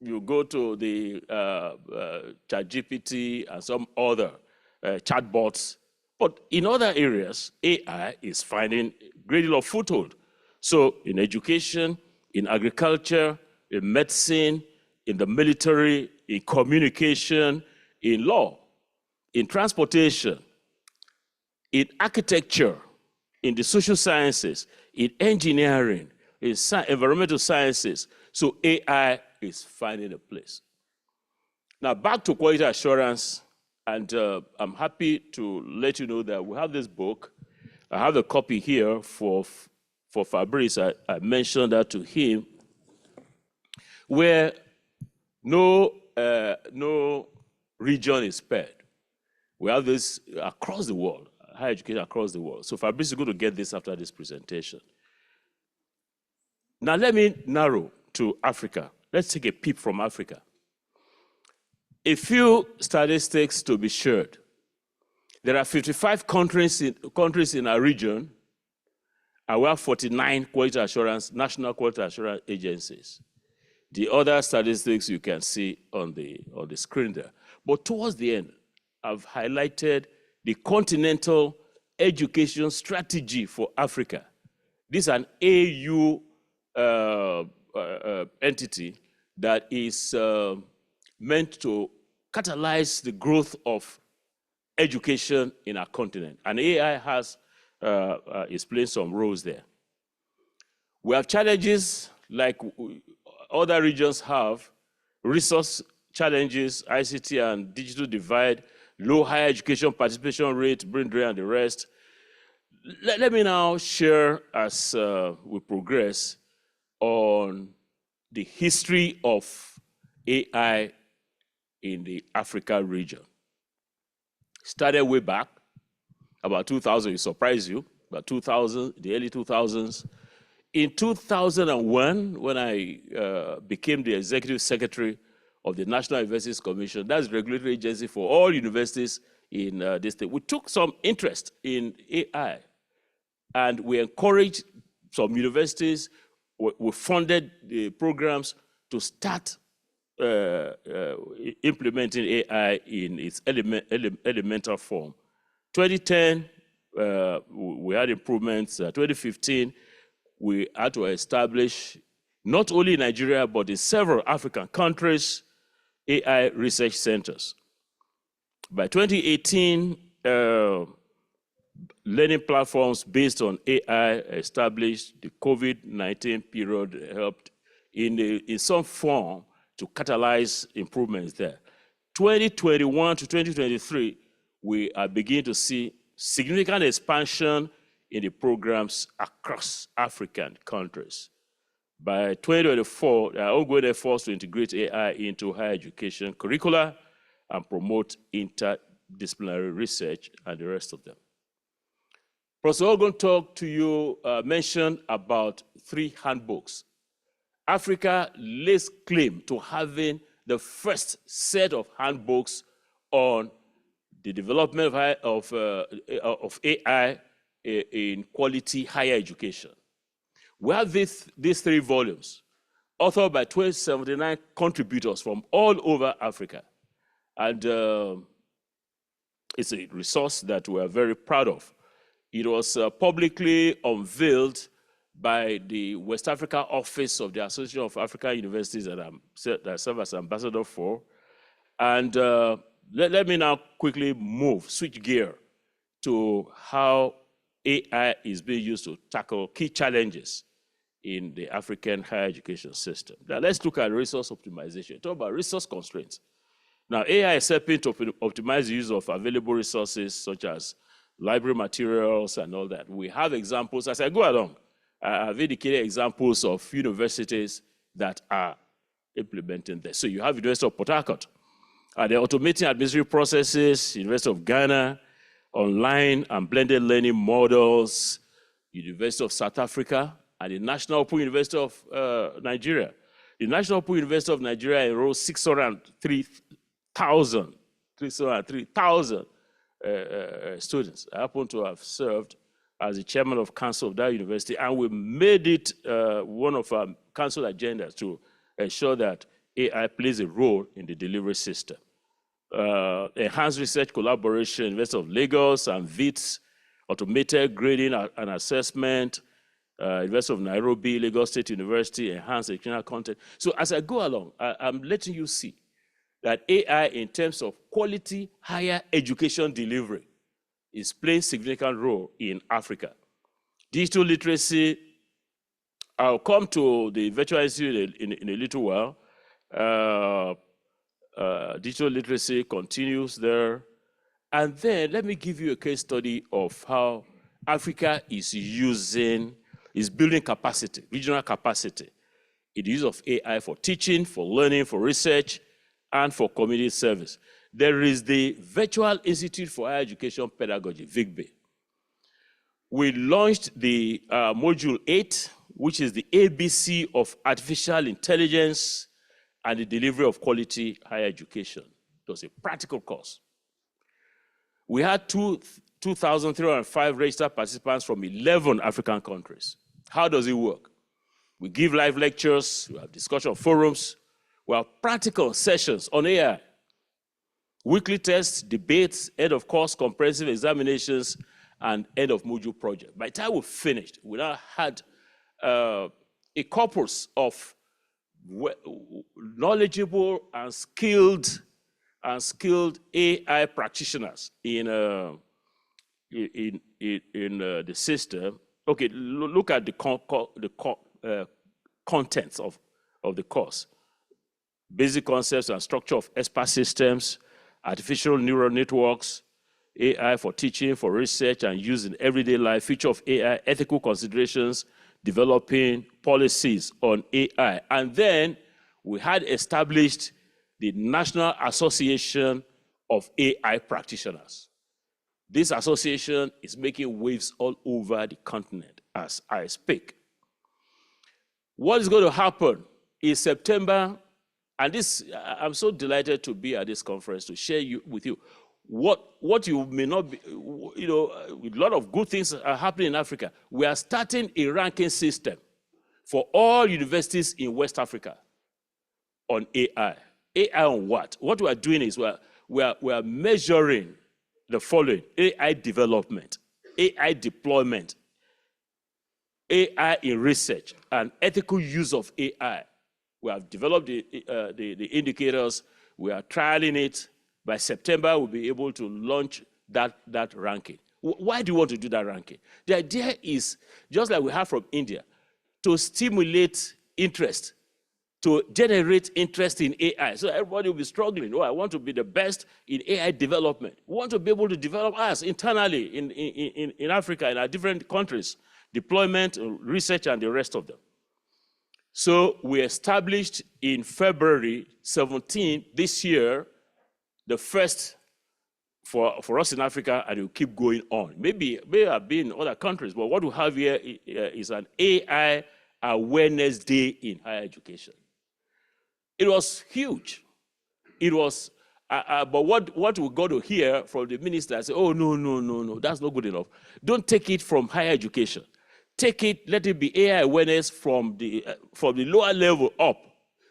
you go to the ChatGPT and some other chatbots, but in other areas, AI is finding a great deal of foothold. So in education, in agriculture, in medicine, in the military, in communication, in law, in transportation, in architecture, in the social sciences, in engineering, in environmental sciences. So AI is finding a place. Now back to quality assurance, and I'm happy to let you know that we have this book. I have a copy here for Fabrice. I mentioned that to him, where no region is spared. We have this across the world, higher education across the world. So Fabrice is going to get this after this presentation. Now let me narrow to Africa. Let's take a peep from Africa. A few statistics to be shared. There are 55 countries in our region, and we have 49 quality assurance, national quality assurance agencies. The other statistics you can see on the screen there. But towards the end, I've highlighted the continental education strategy for Africa. This is an AU entity that is meant to catalyze the growth of education in our continent. And AI is playing some roles there. We have challenges like other regions have, resource challenges, ICT and digital divide, low higher education participation rate, brain drain, and the rest. Let me now share, as we progress, on the history of AI in the Africa region. Started way back, about 2000, it surprised you, about 2000, the early 2000s. In 2001, when I became the executive secretary of the National Universities Commission, that's the regulatory agency for all universities in this state, we took some interest in AI, and we encouraged some universities, we funded the programs to start implementing AI in its elemental form 2010, we had improvements. 2015, we had to establish, not only in Nigeria, but in several African countries, AI research centers. By 2018, learning platforms based on AI established. The COVID-19 period helped in some form to catalyze improvements there. 2021 to 2023, we are beginning to see significant expansion in the programs across African countries. By 2024, there are ongoing efforts to integrate AI into higher education curricula and promote interdisciplinary research and the rest of them. Professor Ogun talked to you, mentioned about 3 handbooks. Africa lays claim to having the first set of handbooks on the development of AI in quality higher education. We have these 3 volumes, authored by 279 contributors from all over Africa. And it's a resource that we are very proud of. It was publicly unveiled by the West Africa office of the Association of African Universities that I serve as ambassador for. And let me now quickly switch gear to how AI is being used to tackle key challenges in the African higher education system. Now let's look at resource optimization. Talk about resource constraints. Now AI is helping to optimize the use of available resources such as library materials and all that. We have examples as I go along. I've indicated examples of universities that are implementing this. So you have University of Port Harcourt. They're automating administrative processes, University of Ghana, online and blended learning models, University of South Africa, and the National Open University of Nigeria. The National Open University of Nigeria enrolled 603,000 students. I happen to have served as the chairman of council of that university, and we made it one of our council agendas to ensure that AI plays a role in the delivery system. Enhanced research collaboration, University of Lagos and VITS, automated grading and assessment, University of Nairobi, Lagos State University, enhanced educational content. So as I go along, I'm letting you see that AI in terms of quality higher education delivery is playing a significant role in Africa. Digital literacy, I'll come to the virtual institute in a little while. Digital literacy continues there. And then let me give you a case study of how Africa is building capacity, regional capacity, in the use of AI for teaching, for learning, for research, and for community service. There is the Virtual Institute for Higher Education Pedagogy, VIGB. We launched the Module 8, which is the ABC of Artificial Intelligence and the Delivery of Quality Higher Education. It was a practical course. We had 2,305 registered participants from 11 African countries. How does it work? We give live lectures, we have discussion forums, we have practical sessions on AI, weekly tests, debates, end of course, comprehensive examinations, and end of module project. By the time we finished, we now had a corpus of knowledgeable and skilled AI practitioners in the system. Okay, look at the contents of the course. Basic concepts and structure of expert systems, artificial neural networks, AI for teaching, for research and use in everyday life, future of AI, ethical considerations, developing policies on AI. And then we had established the National Association of AI Practitioners. This association is making waves all over the continent as I speak. What is going to happen in September, and this, I'm so delighted to be at this conference to share with you what you may not be, you know, a lot of good things are happening in Africa. We are starting a ranking system for all universities in West Africa on AI. AI on what? What we are doing is we are measuring the following: AI development, AI deployment, AI in research, and ethical use of AI. We have developed the indicators. We are trialing it. By September, we'll be able to launch that ranking. Why do you want to do that ranking? The idea is, just like we have from India, to stimulate interest, to generate interest in AI. So everybody will be struggling. Oh, I want to be the best in AI development. We want to be able to develop us internally in Africa, in our different countries, deployment, research, and the rest of them. So we established in February 17 this year, the first for us in Africa, and it will keep going on. Maybe have been in other countries, but what we have here is an AI Awareness Day in higher education. It was huge. It was, but what we got to hear from the minister, I said, oh, no, that's not good enough. Don't take it from higher education. Take it, let it be AI awareness from the lower level up.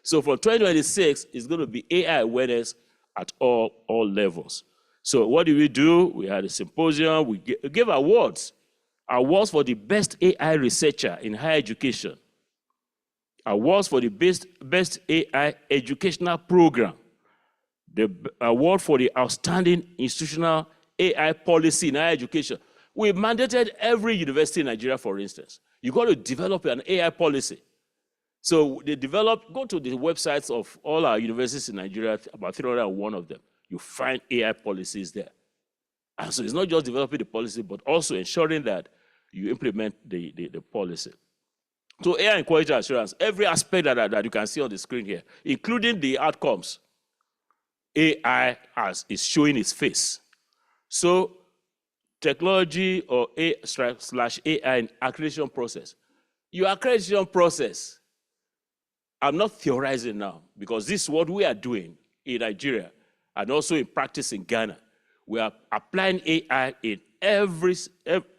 So for 2026, it's going to be AI awareness at all levels. So what did we do? We had a symposium. We gave awards for the best AI researcher in higher education, awards for the best AI educational program, the award for the outstanding institutional AI policy in higher education. We mandated every university in Nigeria, for instance, you got to develop an AI policy. So they developed, go to the websites of all our universities in Nigeria, about 301 of them. You find AI policies there. And so it's not just developing the policy, but also ensuring that you implement the policy. So AI and quality assurance, every aspect that you can see on the screen here, including the outcomes, AI is showing its face. So technology or AI in accreditation process. Your accreditation process, I'm not theorizing now, because this is what we are doing in Nigeria and also in practice in Ghana. We are applying AI in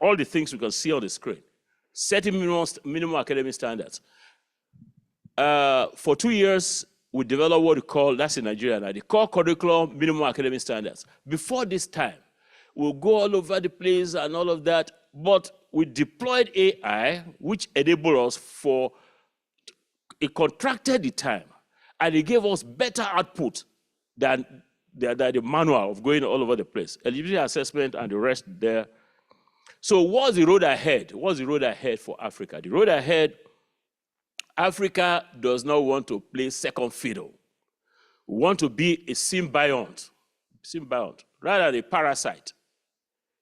all the things we can see on the screen, setting minimum academic standards. For 2 years, we developed what we call, that's in Nigeria now, the core curriculum minimum academic standards. Before this time, we'll go all over the place and all of that, but we deployed AI, which enabled us for, it contracted the time, and it gave us better output than the manual of going all over the place. Eligibility assessment and the rest there. So what's the road ahead? What's the road ahead for Africa? The road ahead, Africa does not want to play second fiddle. We want to be a symbiont, rather than a parasite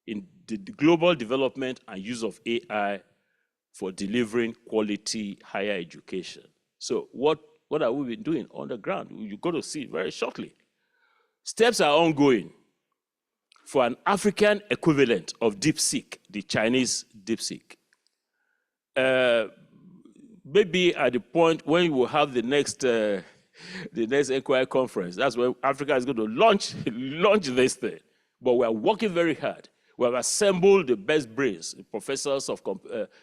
in the global development and use of AI for delivering quality higher education. So what have we been doing on the ground? You're going to see very shortly. Steps are ongoing for an African equivalent of DeepSeek, the Chinese DeepSeek. Maybe at the point when we will have the next ECOI conference, that's when Africa is going to launch this thing. But we are working very hard. We have assembled the best brains, professors of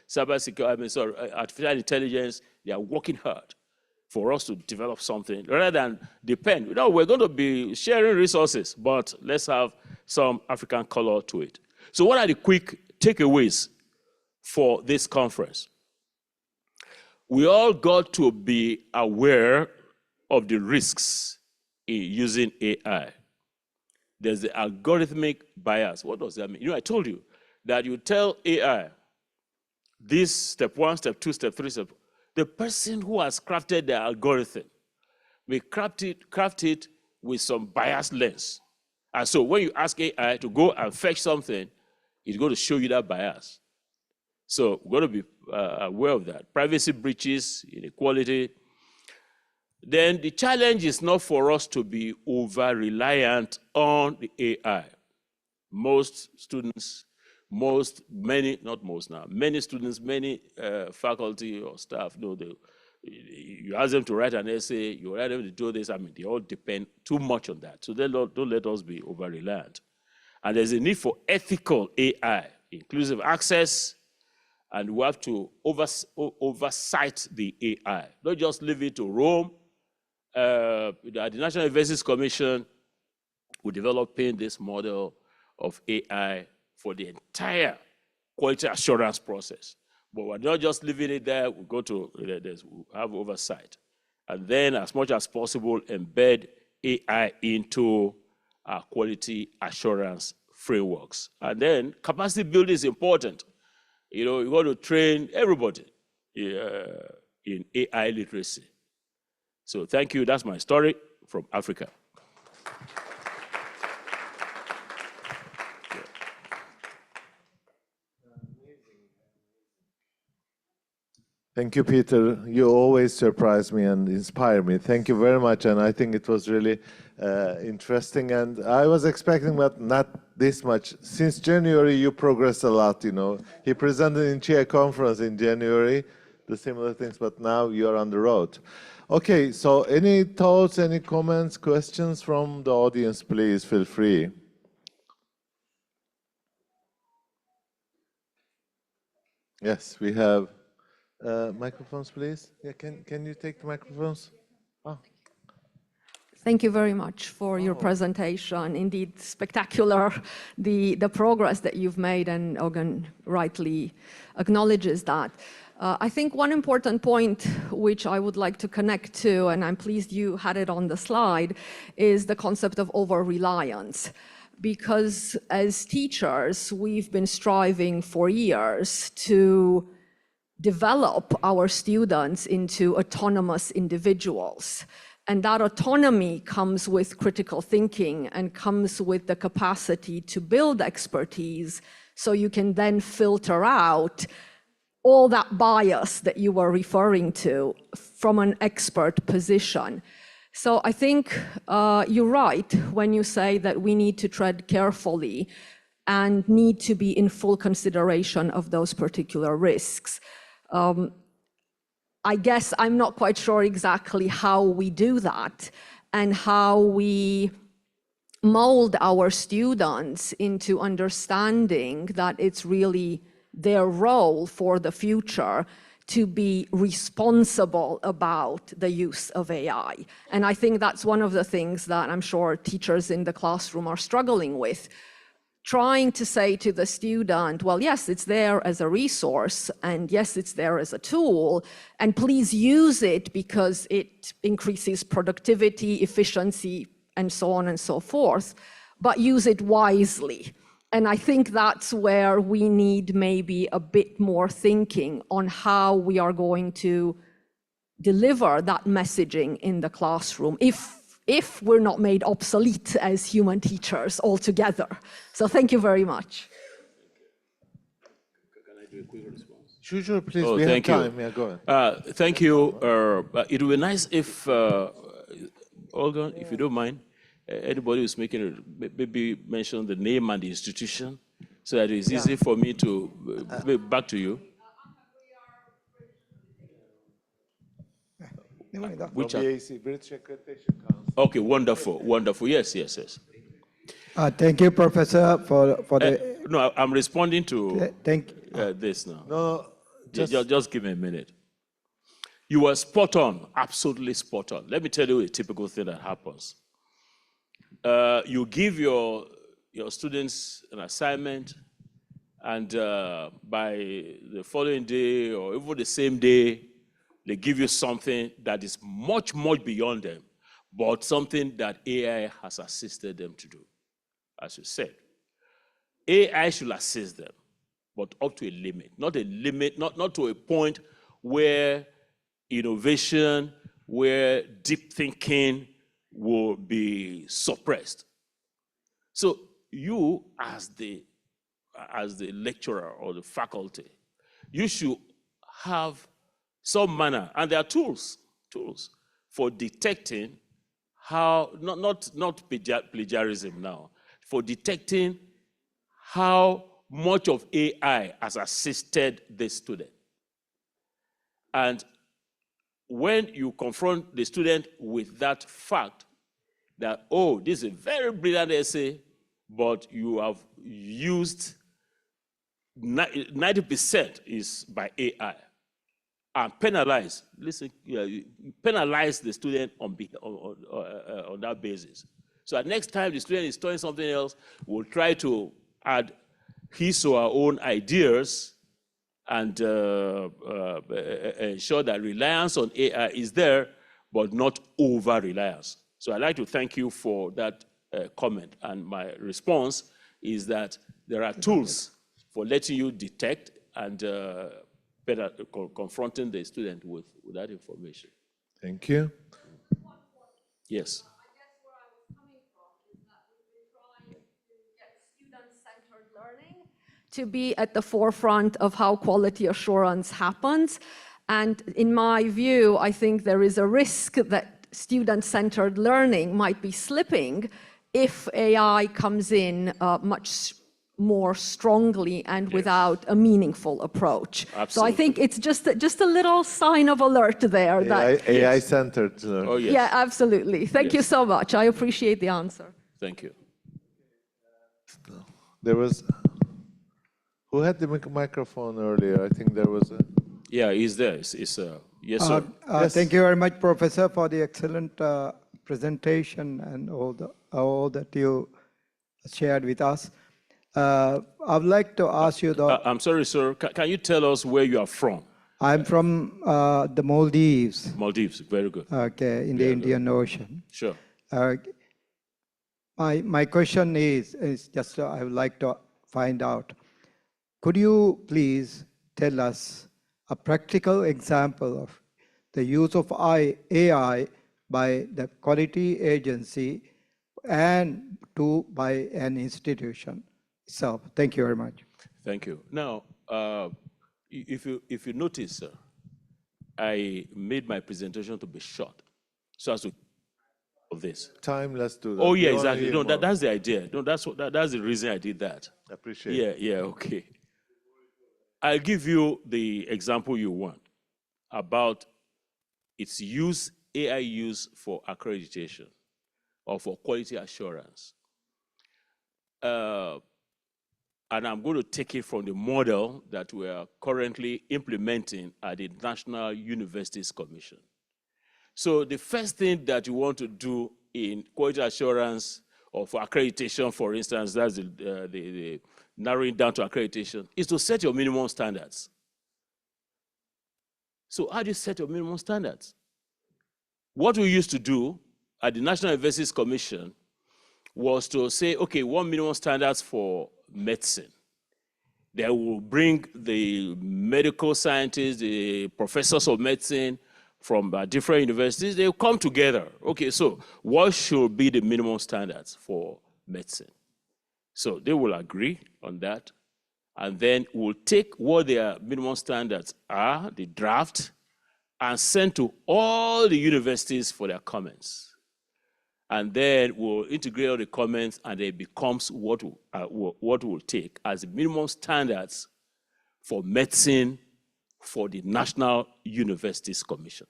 cybersecurity, artificial intelligence. They are working hard for us to develop something rather than depend. You know, we're going to be sharing resources, but let's have some African color to it. So what are the quick takeaways for this conference? We all got to be aware of the risks in using AI. There's the algorithmic bias. What does that mean? You know, I told you that you tell AI this step 1, step 2, step 3, step. The person who has crafted the algorithm may craft it with some biased lens. And so when you ask AI to go and fetch something, it's going to show you that bias. So we're going to be aware of that. Privacy breaches, inequality. Then the challenge is not for us to be over-reliant on the AI. Most students, many students, many faculty or staff know you ask them to write an essay, you ask them to do this, I mean, they all depend too much on that. So don't let us be over-reliant. And there's a need for ethical AI, inclusive access, and we have to oversight the AI, not just leave it to roam. The National Universities Commission, we're developing this model of AI for the entire quality assurance process. But we're not just leaving it there, we go to, we have oversight. And then as much as possible, embed AI into our quality assurance frameworks. And then capacity building is important. You know, you got to train everybody in AI literacy. So thank you, that's my story from Africa. Thank you, Peter. You always surprise me and inspire me. Thank you very much. And I think it was really interesting. And I was expecting, but not this much. Since January, you progressed a lot, you know. He presented in Chia conference in January, the similar things, but now you're on the road. Okay, so any thoughts, any comments, questions from the audience, please feel free. Yes, we have microphones, please. Yeah, can you take the microphones? Oh. Thank you very much for your presentation. Indeed, spectacular, the progress that you've made, and Ogun rightly acknowledges that. I think one important point which I would like to connect to, and I'm pleased you had it on the slide, is the concept of over-reliance. Because as teachers, we've been striving for years to develop our students into autonomous individuals. And that autonomy comes with critical thinking and comes with the capacity to build expertise, so you can then filter out all that bias that you were referring to from an expert position. So I think you're right when you say that we need to tread carefully and need to be in full consideration of those particular risks. I guess I'm not quite sure exactly how we do that and how we mold our students into understanding that it's really their role for the future to be responsible about the use of AI. And I think that's one of the things that I'm sure teachers in the classroom are struggling with. Trying to say to the student, well, yes, it's there as a resource, and yes, it's there as a tool, and please use it because it increases productivity, efficiency, and so on and so forth, but use it wisely. And I think that's where we need maybe a bit more thinking on how we are going to deliver that messaging in the classroom, if we're not made obsolete as human teachers altogether. So thank you very much. Can I do a quick response? Sure, please. Oh, we thank have you. time. Yeah, go ahead. Thank you. It would be nice if, Olga, if you don't mind, anybody who's making it, maybe mention the name and the institution, so that it's easy for me to back to you. Which BAC, British Accreditation Council. Okay, wonderful, wonderful. Yes, yes, yes. Thank you, Professor, for the. No, I'm responding to this now. No, just give me a minute. You were spot on, absolutely spot on. Let me tell you a typical thing that happens. You give your students an assignment, and by the following day or even the same day, they give you something that is much, much beyond them, but something that AI has assisted them to do. As you said, AI should assist them, but up to a limit, not to a point where innovation, where deep thinking will be suppressed. So you, as the lecturer or the faculty, you should have some manner, and there are tools for detecting how, not plagiarism now, for detecting how much of AI has assisted the student. And when you confront the student with that fact, that, oh, this is a very brilliant essay, but you have used 90% is by AI, and penalize, listen, you penalize the student on that basis. So at next time the student is studying something else, we'll try to add his or her own ideas and ensure that reliance on AI is there, but not over-reliance. So I'd like to thank you for that comment. And my response is that there are tools for letting you detect and better confronting the student with that information. Thank you. Yes. I guess where I was coming from is that we've been trying to get student-centered learning to be at the forefront of how quality assurance happens. And in my view, I think there is a risk that student-centered learning might be slipping if AI comes in much more strongly and without a meaningful approach. Absolutely. So I think it's just a little sign of alert there. That, AI-centered. Oh, yes. yeah, absolutely. Thank you so much. I appreciate the answer. Thank you. There was, who had the microphone earlier? I think there was a. Yeah, he's there. Yes, sir. Yes. Thank you very much, Professor, for the excellent presentation and all that you shared with us. I would like to ask you, though. I'm sorry, sir. Can you tell us where you are from? I'm from the Maldives. Maldives. Very good. Okay, in the Indian Ocean. Sure. My question is just I would like to find out. Could you please tell us a practical example of the use of AI by the quality agency and by an institution itself? Thank you very much. Thank you. Now, if you notice, sir, I made my presentation to be short, so as to of this. Time, let's do that. Oh We yeah, wanna exactly. hear No, more. that's the idea. No, that's the reason I did that. Appreciate it. Yeah, okay. I'll give you the example you want about its use, AI use for accreditation or for quality assurance. And I'm going to take it from the model that we are currently implementing at the National Universities Commission. So the first thing that you want to do in quality assurance or for accreditation, for instance, that's the narrowing down to accreditation, is to set your minimum standards. So how do you set your minimum standards? What we used to do at the National Universities Commission was to say, okay, what minimum standards for medicine? They will bring the medical scientists, the professors of medicine from different universities, they will come together. Okay, so what should be the minimum standards for medicine? So they will agree on that, and then we'll take what their minimum standards are, the draft, and send to all the universities for their comments. And then we'll integrate all the comments, and it becomes what we'll take as the minimum standards for medicine for the National Universities Commission.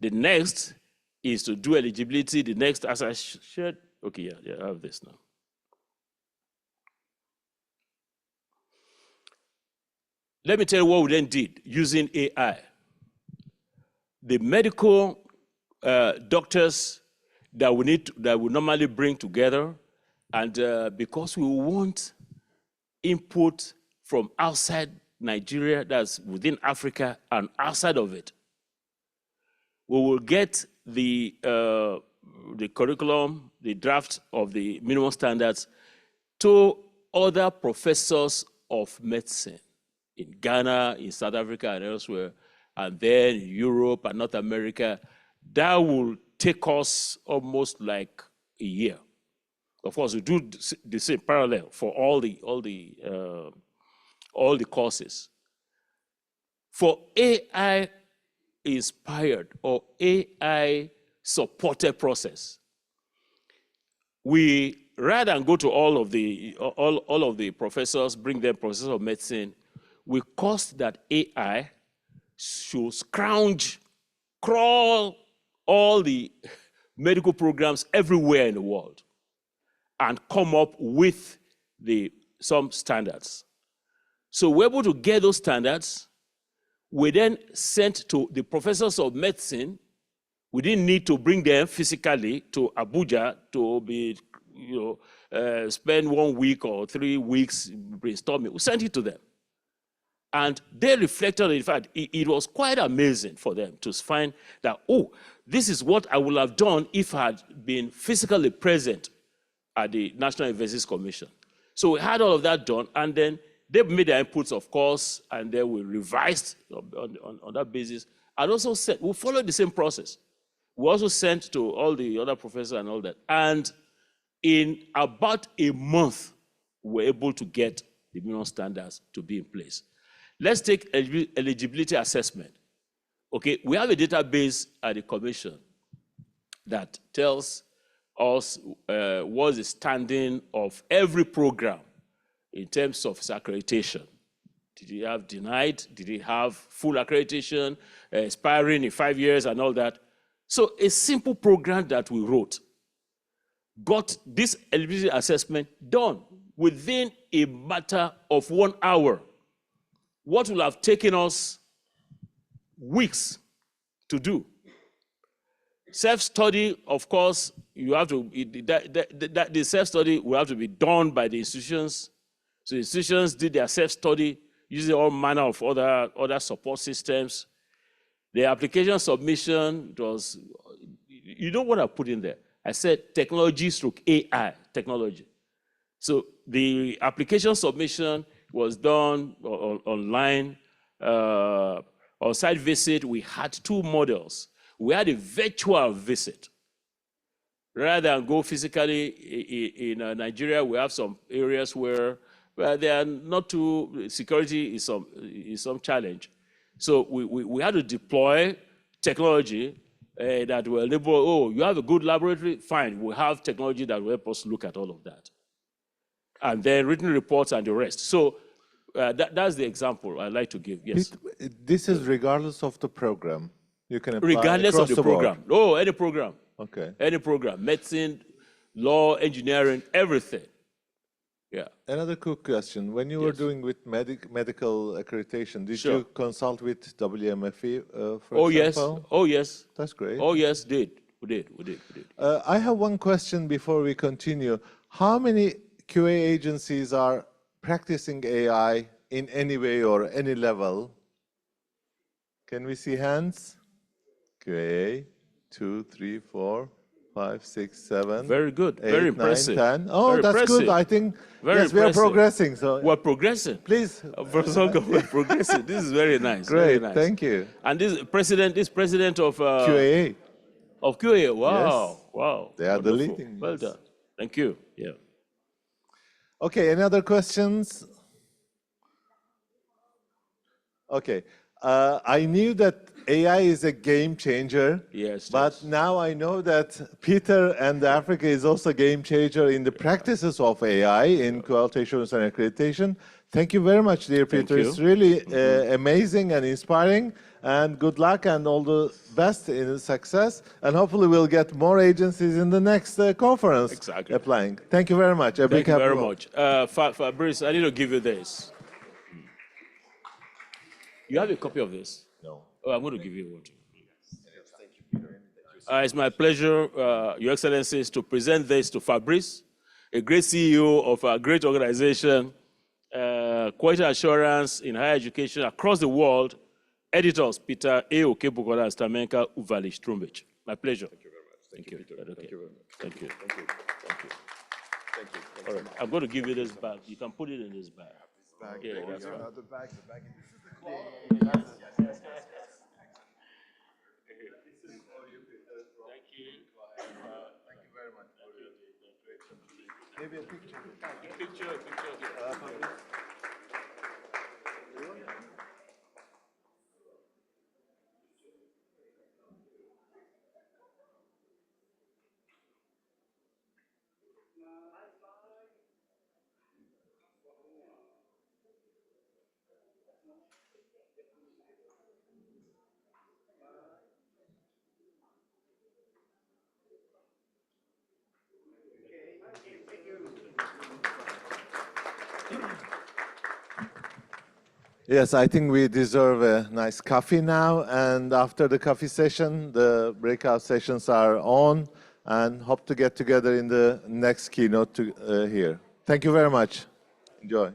The next is to do eligibility. The next, as I shared, okay, yeah, I have this now. Let me tell you what we then did using AI. The medical doctors that we normally bring together, and because we want input from outside Nigeria, that's within Africa and outside of it, we will get the curriculum, the draft of the minimum standards to other professors of medicine in Ghana, in South Africa, and elsewhere, and then Europe and North America. That will take us almost like a year. Of course, we do the same parallel for all the courses. For AI inspired or AI supported process, we rather than go to all of the professors, bring them professors of medicine, we caused that AI should crawl all the medical programs everywhere in the world and come up with some standards. So we're able to get those standards. We then sent to the professors of medicine We didn't need to bring them physically to Abuja to be, spend 1 week or 3 weeks brainstorming. We sent it to them. And they reflected, in fact, it was quite amazing for them to find that, oh, this is what I would have done if I had been physically present at the National Universities Commission. So we had all of that done, and then they made their inputs, of course, and then we revised on that basis. And also sent, we followed the same process. We also sent to all the other professors and all that. And in about a month, we were able to get the minimum standards to be in place. Let's take eligibility assessment. Okay, we have a database at the commission that tells us what's the standing of every program in terms of its accreditation. Did it have denied? Did it have full accreditation, expiring in 5 years and all that? So a simple program that we wrote got this eligibility assessment done within a matter of 1 hour. What will have taken us weeks to do. Self-study, of course, you have to, the self-study will have to be done by the institutions. So institutions did their self-study using all manner of other support systems. The application submission was, you know what I put in there? I said technology stroke AI, technology. So the application submission was done online. On site visit, we had 2 models. We had a virtual visit. Rather than go physically in Nigeria, we have some areas where they are not too, security is some challenge. So we had to deploy technology that will enable, oh, you have a good laboratory? Fine, we have technology that will help us look at all of that. And then written reports and the rest. So that's the example I'd like to give, yes. This is regardless of the program. You can apply regardless of the program. Board. Oh, any program. Okay. Any program, medicine, law, engineering, everything. Yeah. Another quick question. When you were doing with medical accreditation, did Sure. you consult with WMFE, for Oh, example? yes. Oh, yes. That's great. Oh, yes, We did. I have one question before we continue. How many QA agencies are practicing AI in any way or any level? Can we see hands? QA, 2, 3, 4, 5, 6, 7. Very good. 8, Very 9, impressive. 10. Oh, Very that's impressive. good. I think, Very yes, we are impressive. progressing. So We're progressing. please. Professor, we're progressing. This is very nice. Great, Very nice. thank you. And this president of QAA. Of QA. Wow. Yes. Wow. They are the Wonderful. leading. Well yes. done. Thank you. Yeah. Okay, any other questions? Okay, I knew that AI is a game changer. Yes. But yes. now I know that Peter and Africa is also a game changer in the practices of AI in quality assurance and accreditation. Thank you very much, dear Peter. you. It's really amazing and inspiring. And good luck and all the best in success. And hopefully we'll get more agencies in the next conference Exactly. applying. Thank you very much. Thank you very much. Fabrice, I need to give you this. You have a copy of this? No. Oh, I'm going to give you one. It's my pleasure, Your Excellencies, to present this to Fabrice, a great CEO of a great organization, quality assurance in higher education across the world, editors Peter A. Okebukola and Stamenka Uvalish-Trumbich. My pleasure. Thank you very much. Thank you. Thank you very much. Thank you. Thank you. Thank you. Thank you. All right. I'm going to give you this bag. You can put it in this bag. Yeah, that's right. The bag. Maybe a picture. Picture. Yes, I think we deserve a nice coffee now. And after the coffee session, the breakout sessions are on, and hope to get together in the next keynote here. Thank you very much. Enjoy.